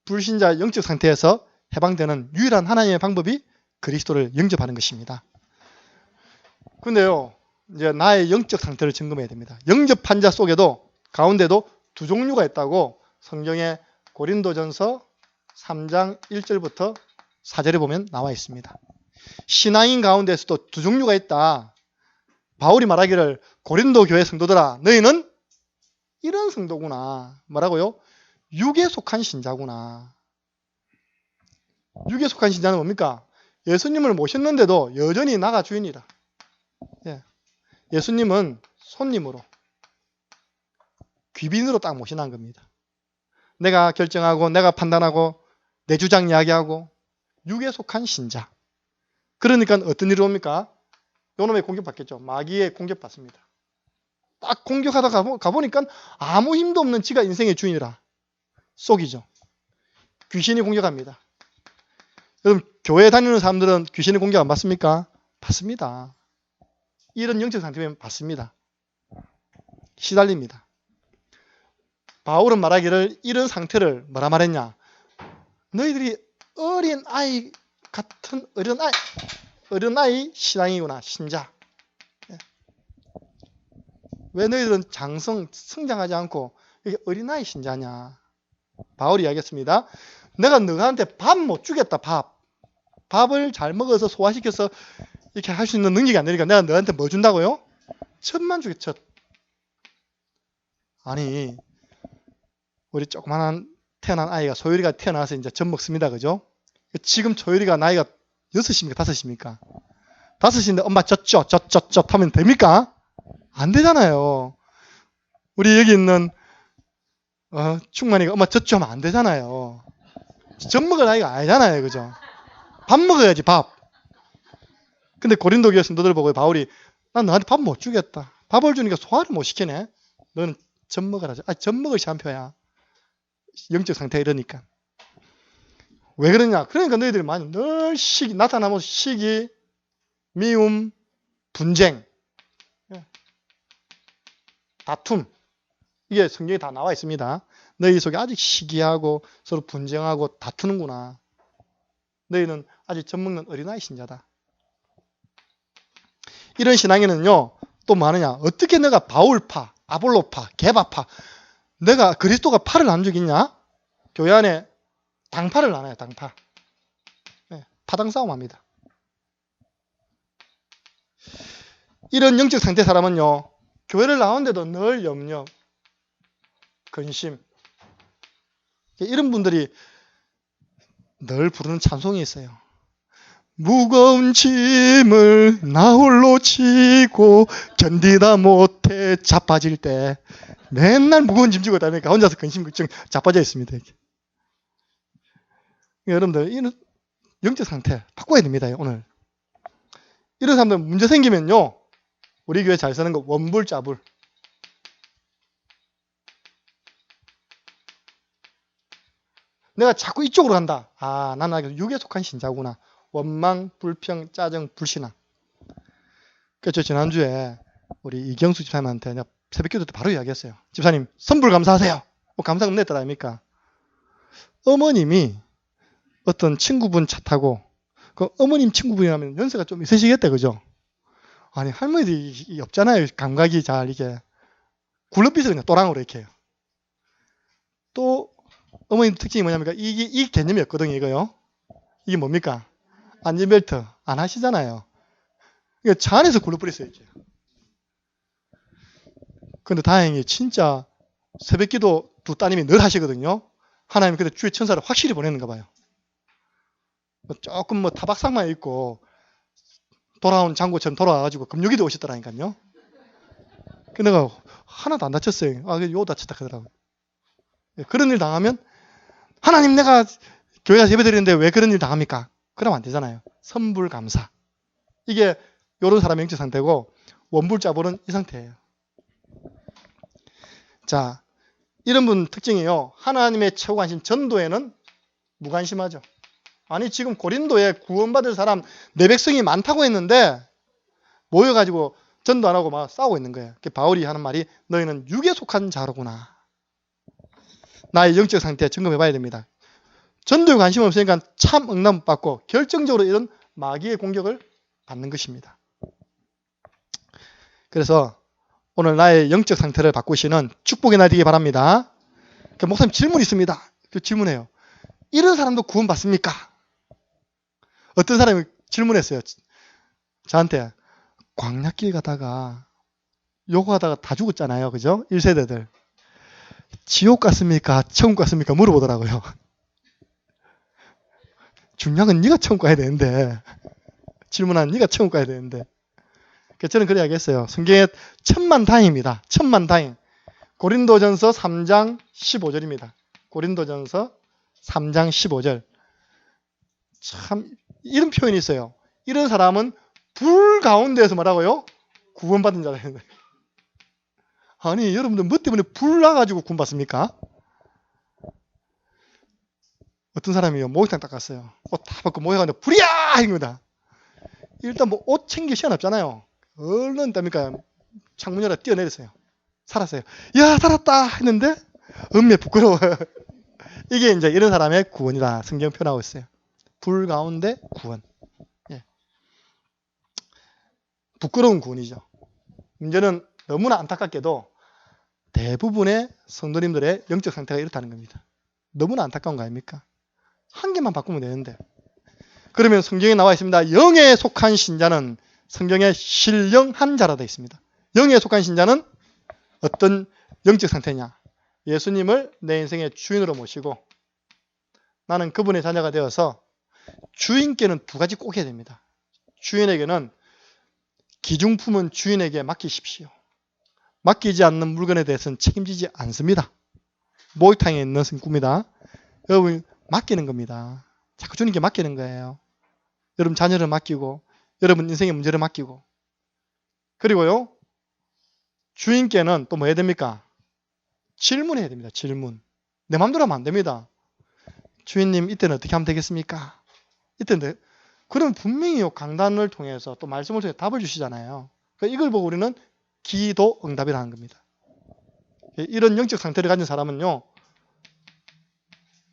불신자 영적 상태에서 해방되는 유일한 하나님의 방법이 그리스도를 영접하는 것입니다. 근데요, 이제 나의 영적 상태를 점검해야 됩니다. 영접한 자 속에도 가운데도 두 종류가 있다고 성경에 고린도전서 3장 1절부터 4절에 보면 나와 있습니다. 신앙인 가운데서도 두 종류가 있다. 바울이 말하기를 고린도 교회 성도들아 너희는 이런 성도구나. 뭐라고요? 육에 속한 신자구나. 육에 속한 신자는 뭡니까? 예수님을 모셨는데도 여전히 나가 주인이라. 예수님은 손님으로, 귀빈으로 딱 모시는 겁니다. 내가 결정하고 내가 판단하고 내 주장 이야기하고, 육에 속한 신자. 그러니까 어떤 일이 옵니까? 요놈의 공격받겠죠. 마귀의 공격받습니다. 딱 공격하다 가보니까 아무 힘도 없는 지가 인생의 주인이라 속이죠. 귀신이 공격합니다. 여러분 교회 다니는 사람들은 귀신의 공격 안 받습니까? 받습니다. 이런 영적 상태면 받습니다. 시달립니다. 바울은 말하기를 이런 상태를 뭐라 말했냐? 너희들이 어린 아이 같은 어린 아이, 어린아이 신앙이구나. 신자. 왜 너희들은 성장하지 않고 이게 어린아이 신자냐. 바울이 이야기했습니다. 내가 너한테 밥 못 주겠다. 밥을 잘 먹어서 소화시켜서 이렇게 할 수 있는 능력이 안 되니까 내가 너한테 뭐 준다고요? 젖만 주겠. 젖. 아니 우리 조그만한 태어난 아이가 소율이가 태어나서 이제 젖 먹습니다. 그죠? 지금 소율이가 나이가 6입니까? 5입니까? 5인데 엄마 젖죠? 젖 하면 됩니까? 안 되잖아요. 우리 여기 있는 충만이가 엄마 젖 좀 안 되잖아요. 젖 먹을 나이가 아니잖아요. 그죠? 밥 먹어야지 밥. 근데 고린도 교회 성도들 보고 바울이 난 너한테 밥 못 주겠다. 밥을 주니까 소화를 못 시키네. 너는 젖 먹으라. 젖 먹을 샴표야. 영적 상태가 이러니까. 왜 그러냐? 그러니까 너희들이 많이 늘 나타나면 시기, 미움, 분쟁, 다툼. 이게 성경에 다 나와 있습니다. 너희 속에 아직 시기하고 서로 분쟁하고 다투는구나. 너희는 아직 젖먹는 어린아이 신자다. 이런 신앙에는요. 또 많으냐. 어떻게 내가 바울파, 아볼로파, 게바파 내가 그리스도가 파를 나눈 적 있냐? 교회 안에 당파를 나눠요. 당파. 파당 싸움합니다. 이런 영적 상태 사람은요. 교회를 나오는데도 늘 염려, 근심. 이런 분들이 늘 부르는 찬송이 있어요. 무거운 짐을 나 홀로 지고 견디다 못해 자빠질 때 맨날 무거운 짐 지고 다니니까 혼자서 근심 걱정 자빠져 있습니다. 여러분들 이런 영적 상태 바꿔야 됩니다. 오늘 이런 사람들 문제 생기면요 우리 교회 잘 사는 거 원불자불. 내가 자꾸 이쪽으로 간다. 아, 나는 육에 속한 신자구나. 원망, 불평, 짜증, 불신앙. 그래서 지난주에 우리 이경수 집사님한테 내가 새벽기도 때 바로 이야기했어요. 집사님 선불 감사하세요. 감사금 냈더라 아닙니까? 어머님이 어떤 친구분 차 타고 그 어머님 친구분이라면 연세가 좀 있으시겠다. 그죠? 아니 할머니들이 없잖아요. 감각이 잘 이게 굴러비서 그냥 또랑으로 이렇게 해요. 또 어머님 특징이 뭐냐면 이 개념이 없거든요. 이거요. 이게 뭡니까? 안전벨트 안 하시잖아요. 이거 차 안에서 굴러버렸어요. 이제. 근데 다행히 진짜 새벽기도 두 따님이 늘 하시거든요. 하나님 근데 주의 천사를 확실히 보내는가 봐요. 조금 타박상만 입고 돌아온 장고처럼 돌아와가지고 금요기도 오셨더라니까요. 근데 내가 하나도 안 다쳤어요. 요 다쳤다 그러더라고요. 그런 일 당하면 하나님 내가 교회 가서 예배드리는데 왜 그런 일 당합니까? 그러면 안 되잖아요. 선불감사. 이게 요런 사람의 영적 상태고 원불자불은 이 상태예요. 자, 이런 분 특징이요. 하나님의 최고 관심 전도에는 무관심하죠. 아니 지금 고린도에 구원받을 사람 내 백성이 많다고 했는데 모여가지고 전도 안 하고 막 싸우고 있는 거예요. 바울이 하는 말이 너희는 육에 속한 자로구나. 나의 영적 상태 점검해 봐야 됩니다. 전도에 관심 없으니까 참 응답 못 받고 결정적으로 이런 마귀의 공격을 받는 것입니다. 그래서 오늘 나의 영적 상태를 바꾸시는 축복의 날 되기 바랍니다. 목사님 질문 있습니다. 질문해요. 이런 사람도 구원 받습니까? 어떤 사람이 질문했어요. 저한테 광야길 가다가 요거하다가 다 죽었잖아요. 그죠? 1세대들. 지옥 갔습니까? 천국 갔습니까? 물어보더라고요. 중요한 건 네가 천국 가야 되는데 질문한 네가 천국 가야 되는데 저는 그래 야기했어요. 성경에 천만다행입니다. 천만다행. 고린도전서 3장 15절입니다. 고린도전서 3장 15절. 참 이런 표현이 있어요. 이런 사람은 불 가운데에서 뭐라고요? 구원받은 자라. 아니 여러분들 뭐 때문에 불 나가지고 구원받습니까? 어떤 사람이요 목욕탕 닦았어요. 옷 다 벗고 목욕하는데 불이야! 이겁니다. 일단 뭐 옷 챙길 시간 없잖아요. 얼른 답니까? 창문 열어 뛰어내렸어요. 살았어요. 야 살았다 했는데 음매 부끄러워. 이게 이제 이런 사람의 구원이다. 성경 표현하고 있어요. 불 가운데 구원. 예. 부끄러운 구원이죠. 문제는 너무나 안타깝게도 대부분의 성도님들의 영적 상태가 이렇다는 겁니다. 너무나 안타까운 거 아닙니까? 한 개만 바꾸면 되는데. 그러면 성경에 나와 있습니다. 영에 속한 신자는 성경에 신령한 자라 되어 있습니다. 영에 속한 신자는 어떤 영적 상태냐? 예수님을 내 인생의 주인으로 모시고 나는 그분의 자녀가 되어서 주인께는 두 가지 꼭 해야 됩니다. 주인에게는 기중품은 주인에게 맡기십시오. 맡기지 않는 물건에 대해서는 책임지지 않습니다. 목욕탕에 있는 승구입니다. 여러분 맡기는 겁니다. 자꾸 주님께 맡기는 거예요. 여러분 자녀를 맡기고 여러분 인생의 문제를 맡기고 그리고요 주인께는 또 뭐 해야 됩니까? 질문해야 됩니다. 질문. 내 마음대로 하면 안 됩니다. 주인님 이때는 어떻게 하면 되겠습니까? 이때는 그럼 분명히 강단을 통해서 또 말씀을 통해 답을 주시잖아요. 그러니까 이걸 보고 우리는 기도 응답이라는 겁니다. 이런 영적 상태를 가진 사람은요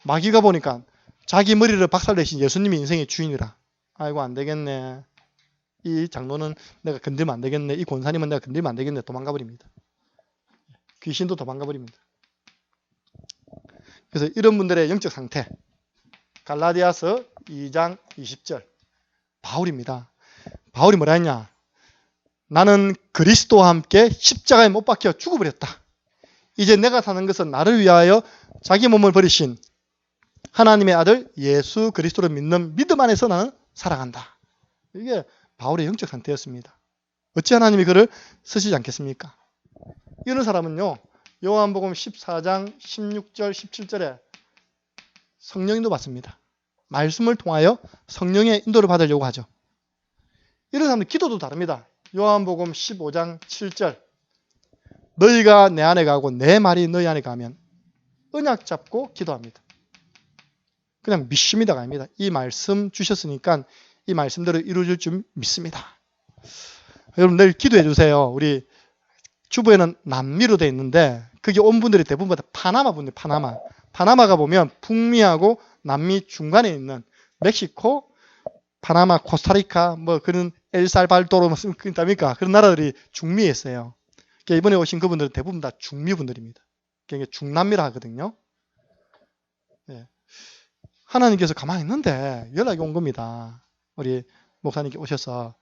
마귀가 보니까 자기 머리를 박살내신 예수님이 인생의 주인이라 아이고 안 되겠네. 이 장로는 내가 건들면 안 되겠네. 이 권사님은 내가 건들면 안 되겠네. 도망가 버립니다. 귀신도 도망가 버립니다. 그래서 이런 분들의 영적 상태 갈라디아서 2장 20절 바울입니다. 바울이 뭐라 했냐? 나는 그리스도와 함께 십자가에 못 박혀 죽어버렸다. 이제 내가 사는 것은 나를 위하여 자기 몸을 버리신 하나님의 아들 예수 그리스도를 믿는 믿음 안에서 나는 살아간다. 이게 바울의 영적 상태였습니다. 어찌 하나님이 그를 쓰시지 않겠습니까? 이런 사람은요. 요한복음 14장 16절 17절에 성령인도 받습니다. 말씀을 통하여 성령의 인도를 받으려고 하죠. 이런 사람들 기도도 다릅니다. 요한복음 15장 7절 너희가 내 안에 가고 내 말이 너희 안에 가면 언약 잡고 기도합니다. 그냥 믿습니다가 아닙니다. 이 말씀 주셨으니까 이 말씀대로 이루어질 줄 믿습니다. 여러분 내일 기도해 주세요. 우리 주부에는 남미로 되어 있는데 거기 온 분들이 대부분 다 파나마 분들 파나마가 보면 북미하고 남미 중간에 있는 멕시코, 파나마, 코스타리카 뭐 그런 엘살바도르 그러니까 그런 나라들이 중미에 있어요. 그러니까 이번에 오신 그분들은 대부분 다 중미 분들입니다. 그러니까 중남미라 하거든요. 예. 하나님께서 가만히 있는데 연락이 온 겁니다. 우리 목사님께 오셔서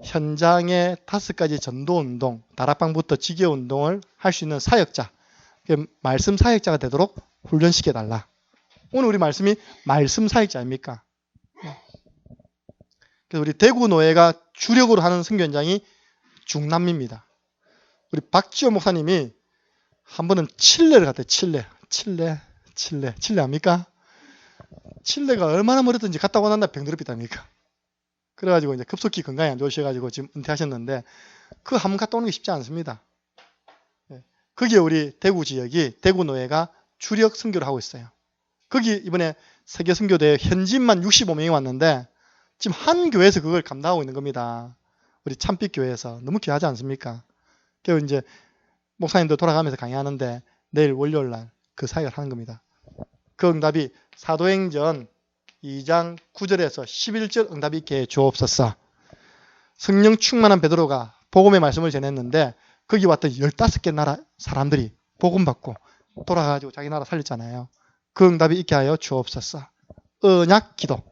현장에 5가지 전도운동, 다락방부터 지교운동을 할 수 있는 사역자, 말씀 사역자가 되도록 훈련시켜달라. 오늘 우리 말씀이 말씀 사역자 아닙니까? 그래서 우리 대구노예가 주력으로 하는 선교 현장이 중남미입니다. 우리 박지호 목사님이 한 번은 칠레를 갔대요. 칠레 압니까? 칠레가 얼마나 멀었던지 갔다 오고 난 다음에 병들었답니까? 그래가지고 이제 급속히 건강이 안 좋으셔가지고 지금 은퇴하셨는데 그 한 번 갔다 오는 게 쉽지 않습니다. 거기에 우리 대구 지역이 대구 노예가 주력 선교를 하고 있어요. 거기 이번에 세계 선교대회 현지인만 65명이 왔는데 지금 한 교회에서 그걸 감당하고 있는 겁니다. 우리 참빛 교회에서 너무 귀하지 않습니까? 그리고 이제 목사님들 돌아가면서 강의하는데 내일 월요일 날 그 사역을 하는 겁니다. 그 응답이 사도행전 2장 9절에서 11절 응답이 있게 주옵소서. 성령 충만한 베드로가 복음의 말씀을 전했는데 거기 왔던 15개 나라 사람들이 복음 받고 돌아가가지고 자기 나라 살렸잖아요. 그 응답이 있게 하여 주옵소서. 언약 기도.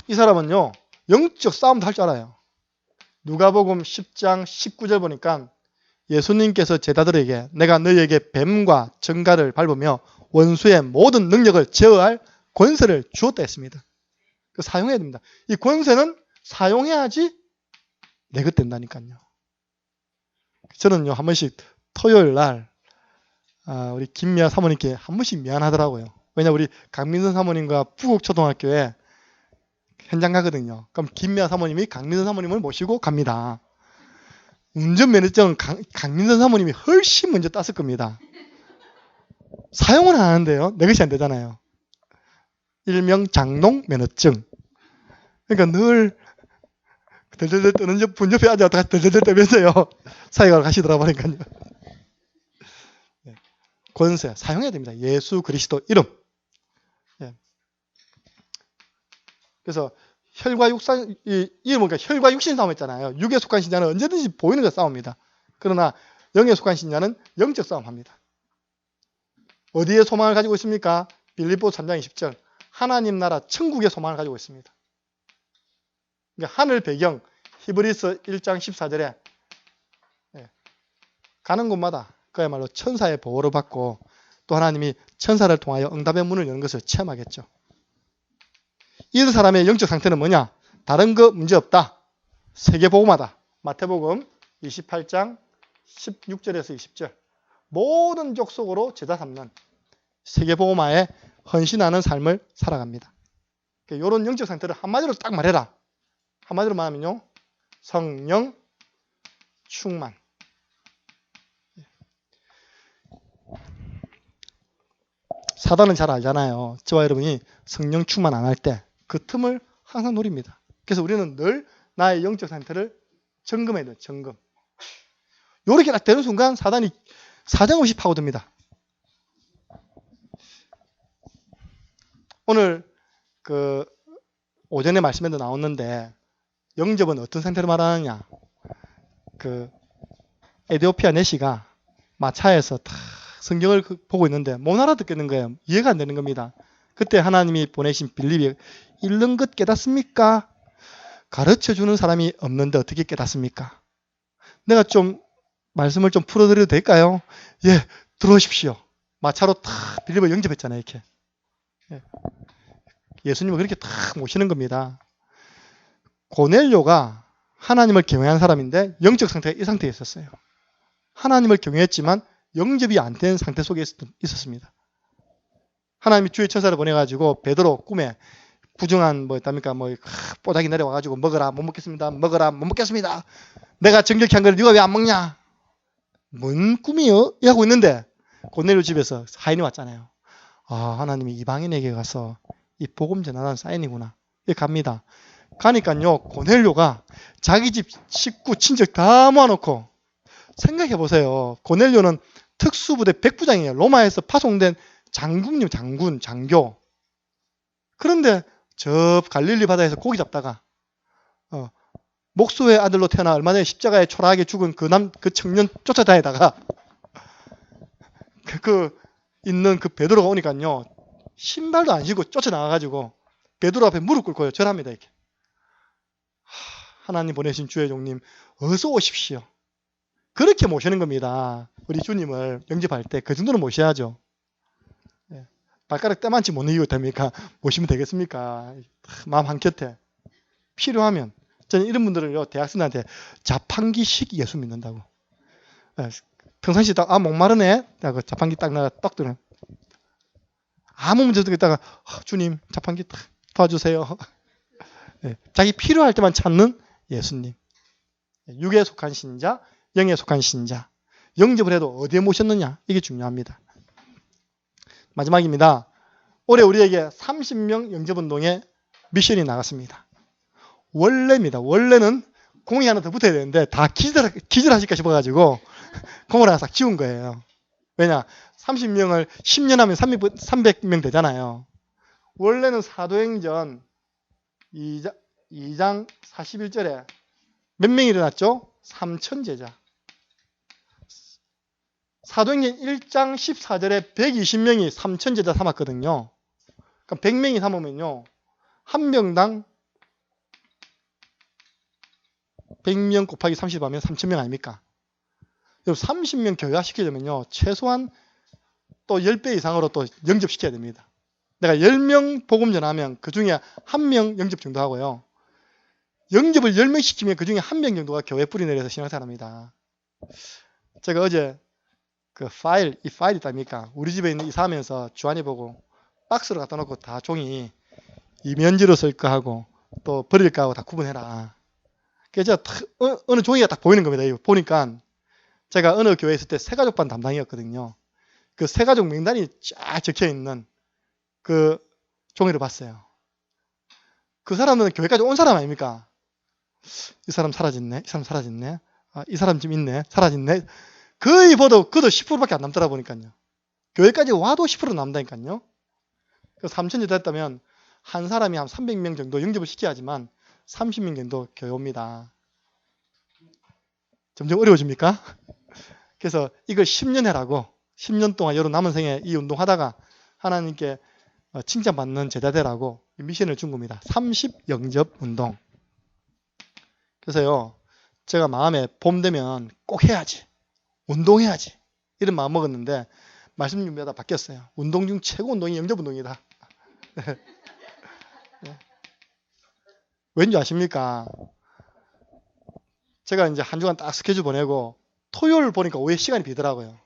이 사람은요 영적 싸움도 할 줄 알아요. 누가복음 10장 19절 보니까 예수님께서 제자들에게 내가 너희에게 뱀과 정갈을 밟으며 원수의 모든 능력을 제어할 권세를 주었다 했습니다. 그 사용해야 됩니다. 이 권세는 사용해야지 내 것 된다니까요. 저는요 한 번씩 토요일 날 우리 김미아 사모님께 한 번씩 미안하더라고요. 왜냐 우리 강민선 사모님과 부곡초등학교에 현장 가거든요. 그럼 김미아 사모님이 강민선 사모님을 모시고 갑니다. 운전면허증은 강민선 사모님이 훨씬 먼저 땄을 겁니다. 사용은 안 하는데요. 내 것이 안 되잖아요. 일명 장롱 면허증. 그러니까 늘 덜덜덜 떠는 분 옆에 앉아서 덜덜덜 떠면서요. 사역하러 가시더라 보니까요. 권세 사용해야 됩니다. 예수 그리스도 이름. 그래서 혈과 육산, 이게 뭔가 혈과 육신 싸움 했잖아요. 육에 속한 신자는 언제든지 보이는 거 싸웁니다. 그러나 영에 속한 신자는 영적 싸움합니다. 어디에 소망을 가지고 있습니까? 빌립보서 3장 20절. 하나님 나라 천국의 소망을 가지고 있습니다. 그러니까 하늘 배경, 히브리서 1장 14절에 가는 곳마다 그야말로 천사의 보호를 받고 또 하나님이 천사를 통하여 응답의 문을 여는 것을 체험하겠죠. 이 사람의 영적 상태는 뭐냐? 다른 거 문제없다. 세계복음화다. 마태복음 28장 16절에서 20절. 모든 족속으로 제자 삼는 세계복음화에 헌신하는 삶을 살아갑니다. 이런 영적 상태를 한마디로 딱 말해라. 한마디로 말하면요. 성령 충만. 사단은 잘 알잖아요. 저와 여러분이 성령 충만 안 할 때 그 틈을 항상 노립니다. 그래서 우리는 늘 나의 영적 상태를 점검해야 돼요. 점검. 요렇게 딱 되는 순간 사단이 사정없이 파고듭니다. 오늘 그 오전에 말씀에도 나왔는데 영접은 어떤 상태로 말하느냐. 그 에디오피아 내시가 마차에서 다 성경을 보고 있는데 못 알아듣겠는 거예요. 이해가 안 되는 겁니다. 그때 하나님이 보내신 빌립이 읽는 것 깨닫습니까? 가르쳐주는 사람이 없는데 어떻게 깨닫습니까? 내가 좀 말씀을 좀 풀어드려도 될까요? 예, 들어오십시오. 마차로 탁 빌립을 영접했잖아요. 이렇게. 예수님을 그렇게 탁 모시는 겁니다. 고넬료가 하나님을 경외한 사람인데 영적 상태가 이 상태에 있었어요. 하나님을 경외했지만 영접이 안 된 상태 속에 있었습니다. 하나님이 주의 천사를 보내가지고 베드로 꿈에 부정한 뭐 있답니까? 뭐 뽀짝이 내려와가지고 먹어라 못 먹겠습니다. 먹어라 못 먹겠습니다. 내가 정결케 한 걸 네가 왜 안 먹냐? 뭔 꿈이요? 이하고 있는데 고넬료 집에서 사인이 왔잖아요. 아 하나님이 이방인에게 가서 이 복음 전하는 사인이구나. 이렇게 갑니다. 가니까요 고넬료가 자기 집 식구 친척 다 모아놓고 생각해 보세요. 고넬료는 특수부대 백부장이에요. 로마에서 파송된 장군님, 장교. 그런데 저 갈릴리 바다에서 고기 잡다가 목수의 아들로 태어나 얼마 전에 십자가에 초라하게 죽은 그 청년 쫓아다니다가 있는 그 베드로가 오니까요 신발도 안 신고 쫓아나가가지고 베드로 앞에 무릎 꿇고요 절합니다. 이렇게. 하나님 보내신 주의 종님 어서 오십시오. 그렇게 모시는 겁니다. 우리 주님을 영접할 때 그 정도는 모셔야죠. 발가락 때만치 못 이기고 됩니까? 모시면 되겠습니까? 마음 한켠에 필요하면 저는 이런 분들을요 대학생한테 자판기식 예수 믿는다고. 평상시에 딱 목마르네. 자판기 딱 나가 떡 드는. 아무 문제도 있다가 주님 자판기 딱 도와주세요. 자기 필요할 때만 찾는 예수님. 육에 속한 신자, 영에 속한 신자. 영접을 해도 어디에 모셨느냐 이게 중요합니다. 마지막입니다. 올해 우리에게 30명 영접운동에 미션이 나갔습니다. 원래입니다. 원래는 공이 하나 더 붙어야 되는데 다 기절하실까 싶어가지고 공을 하나 싹 지운 거예요. 왜냐? 30명을 10년 하면 300명 되잖아요. 원래는 사도행전 2장 41절에 몇 명이 일어났죠? 3천 제자. 사도행전 1장 14절에 120명이 3천 제자 삼았거든요. 그러니까 100명이 삼으면요. 한 명당 100명 곱하기 30 하면 3,000명 아닙니까? 30명 교회화시키려면요. 최소한 또 10배 이상으로 또 영접시켜야 됩니다. 내가 10명 복음 전하면 그 중에 1명 영접 정도 하고요. 영접을 10명 시키면 그 중에 1명 정도가 교회 뿌리 내려서 신앙생활합니다. 제가 어제 이 파일 있답니까? 우리 집에 있는 이사하면서 주한이 보고 박스로 갖다 놓고 다 종이 이면지로 쓸까 하고 또 버릴까 하고 다 구분해라. 그래서 제가 어느 종이가 딱 보이는 겁니다. 이거 보니까 제가 어느 교회에 있을 때 새가족반 담당이었거든요. 그 새가족 명단이 쫙 적혀 있는 그 종이를 봤어요. 그 사람은 교회까지 온 사람 아닙니까? 이 사람 사라졌네. 이 사람 사라졌네. 이 사람 지금 있네. 사라졌네. 거의 봐도 그도 10%밖에 안 남더라 보니까요. 교회까지 와도 10% 남다니까요. 그 3,000제 됐다면 한 사람이 한 300명 정도 영접을 시켜야 하지만 30명 정도 교회옵니다. 점점 어려워집니까? 그래서 이걸 10년 해라고 10년 동안 여러 남은 생에 이 운동하다가 하나님께 칭찬받는 제자 되라고 미션을 준 겁니다. 30 영접 운동. 그래서요, 제가 마음에 봄 되면 꼭 해야지, 운동해야지 이런 마음 먹었는데 말씀 준비하다 바뀌었어요. 운동 중 최고 운동이 영접 운동이다. 왠지 아십니까? 제가 이제 한 주간 딱 스케줄 보내고 토요일 보니까 오후에 시간이 비더라고요.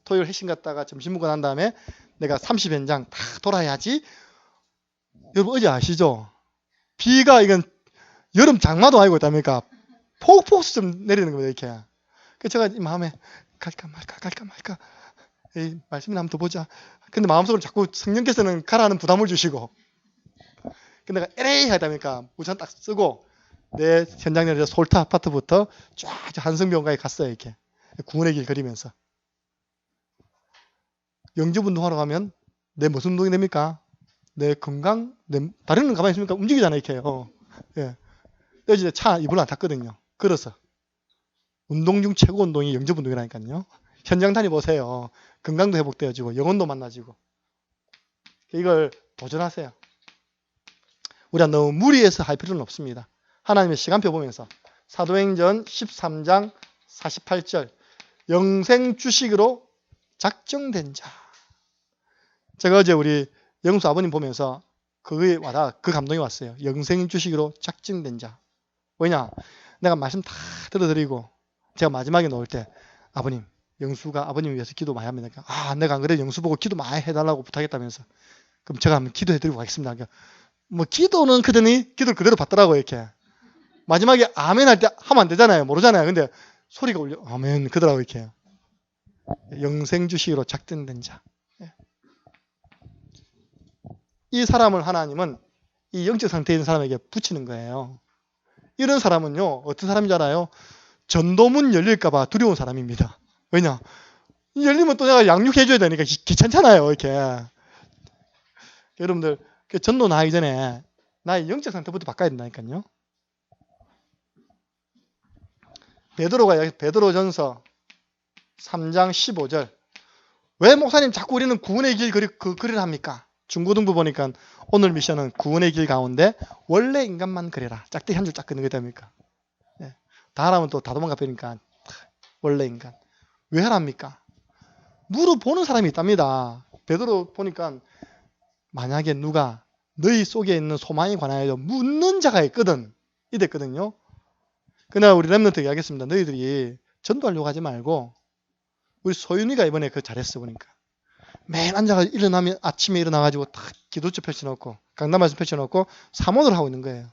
토요일 회식 갔다가 점심 먹고 난 다음에 내가 30현장 다 돌아야지. 여러분 어제 아시죠? 비가 이건 여름 장마도 아니고 있답니까? 폭폭수 좀 내리는 겁니다. 이렇게. 그래서 제가 이 마음에 갈까 말까 에이, 말씀이나 한번 더 보자. 근데 마음속으로 자꾸 성령께서는 가라는 부담을 주시고, 근데 내가 LA 하다니까 우산 딱 쓰고 내 현장 내려 솔타 아파트부터 쫙 한성병원까지 갔어요. 이렇게 구원의 길 그리면서. 영접 운동하러 가면 내 무슨 운동이 됩니까? 내 건강, 다리는 가만히 있으니까 움직이잖아요. 이렇게. 예. 어제 차 이불 안 탔거든요. 걸어서. 운동 중 최고 운동이 영접 운동이라니까요. 현장 다녀보세요. 건강도 회복되어지고 영혼도 만나지고. 이걸 도전하세요. 우리가 너무 무리해서 할 필요는 없습니다. 하나님의 시간표 보면서 사도행전 13장 48절 영생 주식으로 작정된 자. 제가 어제 우리 영수 아버님 보면서 그 감동이 왔어요. 영생 주식으로 작정된 자. 왜냐? 내가 말씀 다 들어드리고 제가 마지막에 놓을 때 아버님, 영수가 아버님 위해서 기도 많이 합니다. 내가 안 그래도 영수 보고 기도 많이 해달라고 부탁했다면서. 그럼 제가 한번 기도해드리고 가겠습니다. 뭐 기도는 크더니 기도를 그대로 받더라고요. 이렇게. 마지막에 아멘 할 때 하면 안 되잖아요. 모르잖아요. 근데 소리가 울려 아멘 그러더라고요. 이렇게. 영생 주식으로 작정된 자. 이 사람을 하나님은 이 영적 상태에 있는 사람에게 붙이는 거예요. 이런 사람은요, 어떤 사람인지 알아요? 전도문 열릴까봐 두려운 사람입니다. 왜냐? 열리면 또 내가 양육해줘야 되니까 귀찮잖아요. 이렇게. 여러분들, 전도 나가기 전에 나의 영적 상태부터 바꿔야 된다니까요. 베드로전서 3장 15절. 왜 목사님 자꾸 우리는 구원의 길 글을 합니까? 중고등부 보니까 오늘 미션은 구원의 길 가운데 원래 인간만 그래라. 짝대 한 줄 짝 끊는 게 됩니까? 네. 다 하라면 또 다 도망가버리니까 원래 인간. 왜 하랍니까? 물어보는 사람이 있답니다. 베드로 보니까 만약에 누가 너희 속에 있는 소망에 관하여 묻는 자가 있거든. 이랬거든요. 그러나 우리 렘넌트 이야기하겠습니다. 너희들이 전도하려고 하지 말고 우리 소윤이가 이번에 그거 잘했어 보니까. 매일 앉아가 일어나면 아침에 일어나가지고 딱 기도처 펼쳐놓고 강단 말씀 펼쳐놓고 사모를 하고 있는 거예요.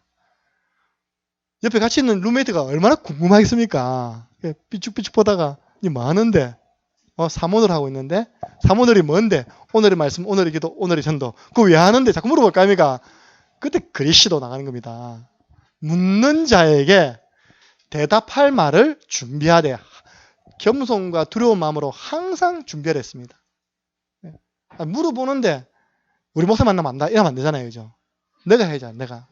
옆에 같이 있는 룸메이트가 얼마나 궁금하겠습니까? 삐죽삐죽 보다가 니 뭐 하는데? 사모를 하고 있는데 사모들이 뭔데? 오늘의 말씀, 오늘의 기도, 오늘의 전도. 그거 왜 하는데? 자꾸 물어볼 거 아닙니까? 그때 그리시도 나가는 겁니다. 묻는 자에게 대답할 말을 준비하되 겸손과 두려운 마음으로 항상 준비를 했습니다. 물어보는데 우리 목사 만나면 안다 이러면 안 되잖아요. 그죠? 내가 해야죠. 내가.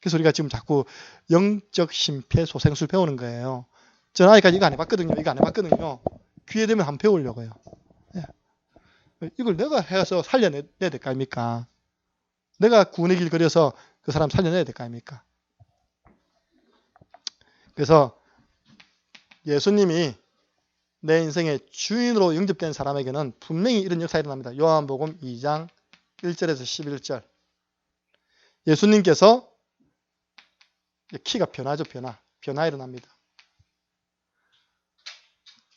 그래서 우리가 지금 자꾸 영적 심폐소생술 배우는 거예요. 저는 아직까지 이거 안 해봤거든요. 기회 되면 한번 배우려고요. 이걸 내가 해서 살려내야 될 거 아닙니까? 내가 구원의 길 그려서 그 사람 살려내야 될 거 아닙니까? 그래서 예수님이 내 인생의 주인으로 영접된 사람에게는 분명히 이런 역사가 일어납니다. 요한복음 2장 1절에서 11절. 예수님께서 키가 변화죠. 변화 일어납니다.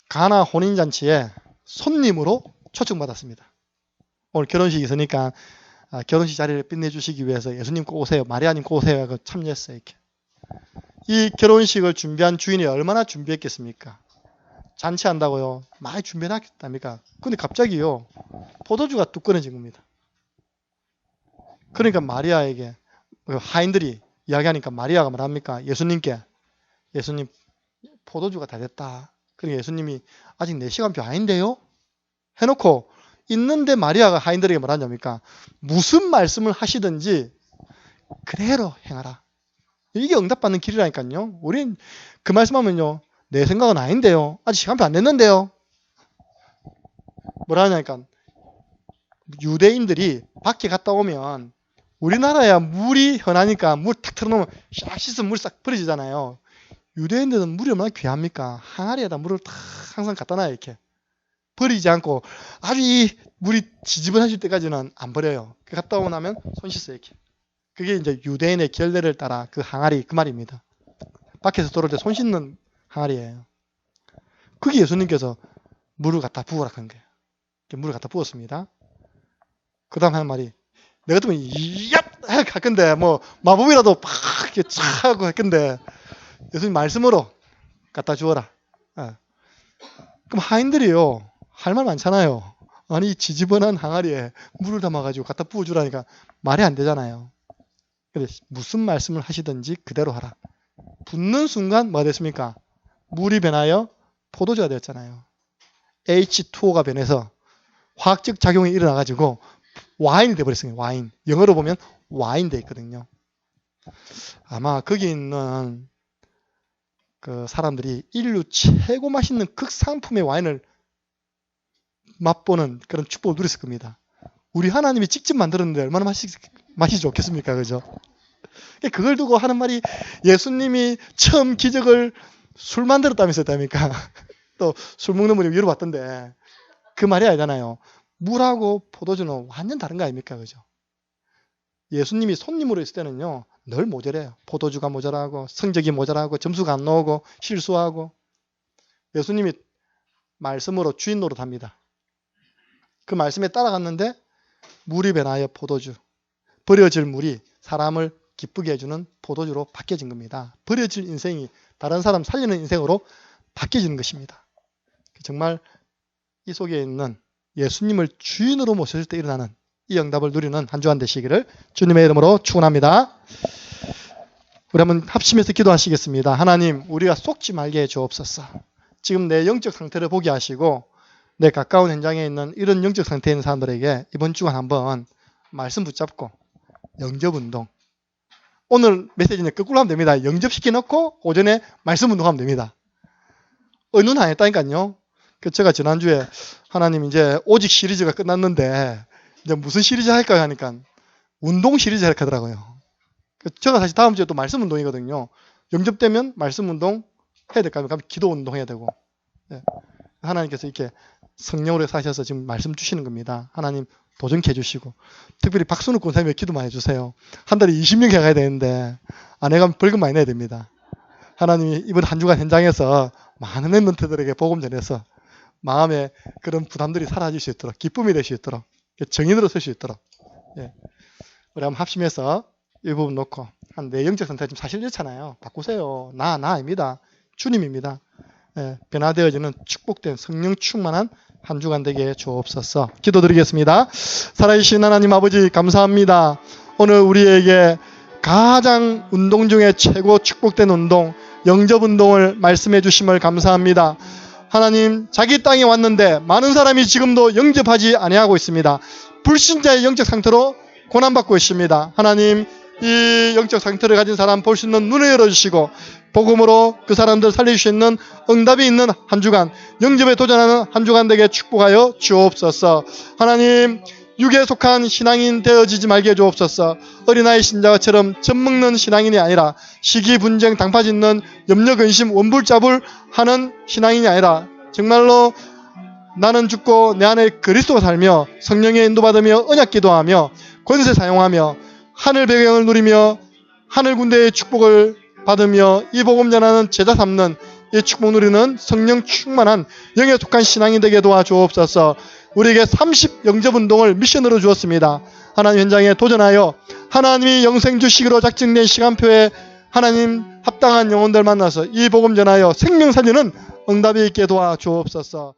가나 혼인잔치에 손님으로 초청받았습니다. 오늘 결혼식이 있으니까 결혼식 자리를 빛내주시기 위해서 예수님 꼭 오세요. 마리아님 꼭 오세요. 하고 참여했어요. 이렇게. 이 결혼식을 준비한 주인이 얼마나 준비했겠습니까? 잔치한다고요. 많이 준비해놨겠답니까? 근데 갑자기요. 포도주가 뚝 끊어진 겁니다. 그러니까 마리아에게 하인들이 이야기하니까 마리아가 말합니까? 예수님께 예수님 포도주가 다 됐다. 그러니까 예수님이 아직 내 시간표 아닌데요? 해놓고 있는데 마리아가 하인들에게 말하냐니까 무슨 말씀을 하시든지 그대로 행하라. 이게 응답받는 길이라니까요. 우린 그 말씀하면요. 내 생각은 아닌데요. 아직 시간표 안 됐는데요. 뭐라 하냐니까 유대인들이 밖에 갔다 오면 우리나라야 물이 흔하니까 물 탁 틀어놓으면 샥 씻으면 물이 싹 버려지잖아요. 유대인들은 물이 얼마나 귀합니까? 항아리에다 물을 탁 항상 갖다 놔요. 이렇게. 버리지 않고 아주 이 물이 지지분해질 때까지는 안 버려요. 갔다 오고 나면 손 씻어요. 이렇게. 그게 이제 유대인의 결례를 따라 그 항아리 그 말입니다. 밖에서 들어올 때 손 씻는 항아리예요. 그게 예수님께서 물을 갖다 부으라 한 거예요. 물을 갖다 부었습니다. 그 다음 하는 말이 내가 같으면 얍! 할 건데 뭐 마법이라도 팍 이렇게 촥 하고 할 건데 예수님 말씀으로 갖다 주어라. 그럼 하인들이요. 할 말 많잖아요. 아니 지지번한 항아리에 물을 담아가지고 갖다 부어주라니까 말이 안 되잖아요. 근데 무슨 말씀을 하시든지 그대로 하라. 붓는 순간 뭐가 됐습니까? 물이 변하여 포도주가 되었잖아요. H2O가 변해서 화학적 작용이 일어나가지고 와인이 돼버렸어요. 와인. 영어로 보면 와인 돼 있거든요. 아마 거기 있는 그 사람들이 인류 최고 맛있는 극상품의 와인을 맛보는 그런 축복을 누렸을 겁니다. 우리 하나님이 직접 만들었는데 얼마나 맛이 좋겠습니까? 그죠? 그걸 두고 하는 말이 예수님이 처음 기적을 술 만들었다면서 했답니까? 또 술 먹는 분이 위로 봤던데 그 말이 아니잖아요. 물하고 포도주는 완전 다른 거 아닙니까? 그죠? 예수님이 손님으로 있을 때는요, 늘 모자라요. 포도주가 모자라고, 성적이 모자라고, 점수가 안 나오고, 실수하고. 예수님이 말씀으로 주인 노릇합니다. 그 말씀에 따라갔는데, 물이 변하여 포도주. 버려질 물이 사람을 기쁘게 해주는 포도주로 바뀌어진 겁니다. 버려질 인생이 다른 사람 살리는 인생으로 바뀌어지는 것입니다. 정말 이 속에 있는 예수님을 주인으로 모셨을 때 일어나는 이 응답을 누리는 한 주간 되시기를 주님의 이름으로 축원합니다. 우리 한번 합심해서 기도하시겠습니다. 하나님, 우리가 속지 말게 해 주옵소서. 지금 내 영적 상태를 보게 하시고 내 가까운 현장에 있는 이런 영적 상태에 있는 사람들에게 이번 주간 한번 말씀 붙잡고 영접운동. 오늘 메시지는 거꾸로 하면 됩니다. 영접시켜 놓고 오전에 말씀 운동하면 됩니다. 의논 안 했다니까요. 제가 지난주에 하나님 이제 오직 시리즈가 끝났는데 이제 무슨 시리즈 할까 하니까 운동 시리즈 할까 하더라고요. 제가 사실 다음 주에 또 말씀 운동이거든요. 영접되면 말씀 운동 해야 될까 하면 기도 운동 해야 되고. 하나님께서 이렇게 성령으로 사셔서 지금 말씀 주시는 겁니다. 하나님 도전케 해주시고 특별히 박순욱 권사님의 기도 많이 해주세요. 한 달에 20명 해가야 되는데 안 해가면 벌금 많이 내야 됩니다. 하나님이 이번 한 주간 현장에서 많은 랩런트들에게 복음 전해서 마음에 그런 부담들이 사라질 수 있도록 기쁨이 될 수 있도록 정인으로 설 수 있도록 우리 한번 합심해서 이 부분 놓고 내 영적 상태가 좀 사실 이렇잖아요. 바꾸세요. 나 아닙니다. 주님입니다. 변화되어지는 축복된 성령 충만한 한 주간 되게 주옵소서. 기도드리겠습니다. 살아계신 하나님 아버지 감사합니다. 오늘 우리에게 가장 운동 중에 최고 축복된 운동 영접 운동을 말씀해 주심을 감사합니다. 하나님 자기 땅에 왔는데 많은 사람이 지금도 영접하지 아니하고 있습니다. 불신자의 영적 상태로 고난받고 있습니다. 하나님 이 영적 상태를 가진 사람 볼 수 있는 눈을 열어주시고 복음으로 그 사람들 살릴 수 있는 응답이 있는 한 주간 영접에 도전하는 한 주간 되게 축복하여 주옵소서. 하나님 육에 속한 신앙인 되어지지 말게 해주옵소서. 어린아이 신자처럼 젖먹는 신앙인이 아니라 시기, 분쟁, 당파짓는 염려, 근심, 원불자불 하는 신앙인이 아니라 정말로 나는 죽고 내 안에 그리스도가 살며 성령의 인도받으며 언약 기도하며 권세 사용하며 하늘 배경을 누리며 하늘 군대의 축복을 받으며 이 복음 전하는 제자 삼는 이 축복 누리는 성령 충만한 영에 속한 신앙인 되게 도와주옵소서. 우리에게 30 영접 운동을 미션으로 주었습니다. 하나님 현장에 도전하여 하나님이 영생 주시기로 작정된 시간표에 하나님 합당한 영혼들 만나서 이 복음 전하여 생명 살리는 응답이 있게 도와주옵소서.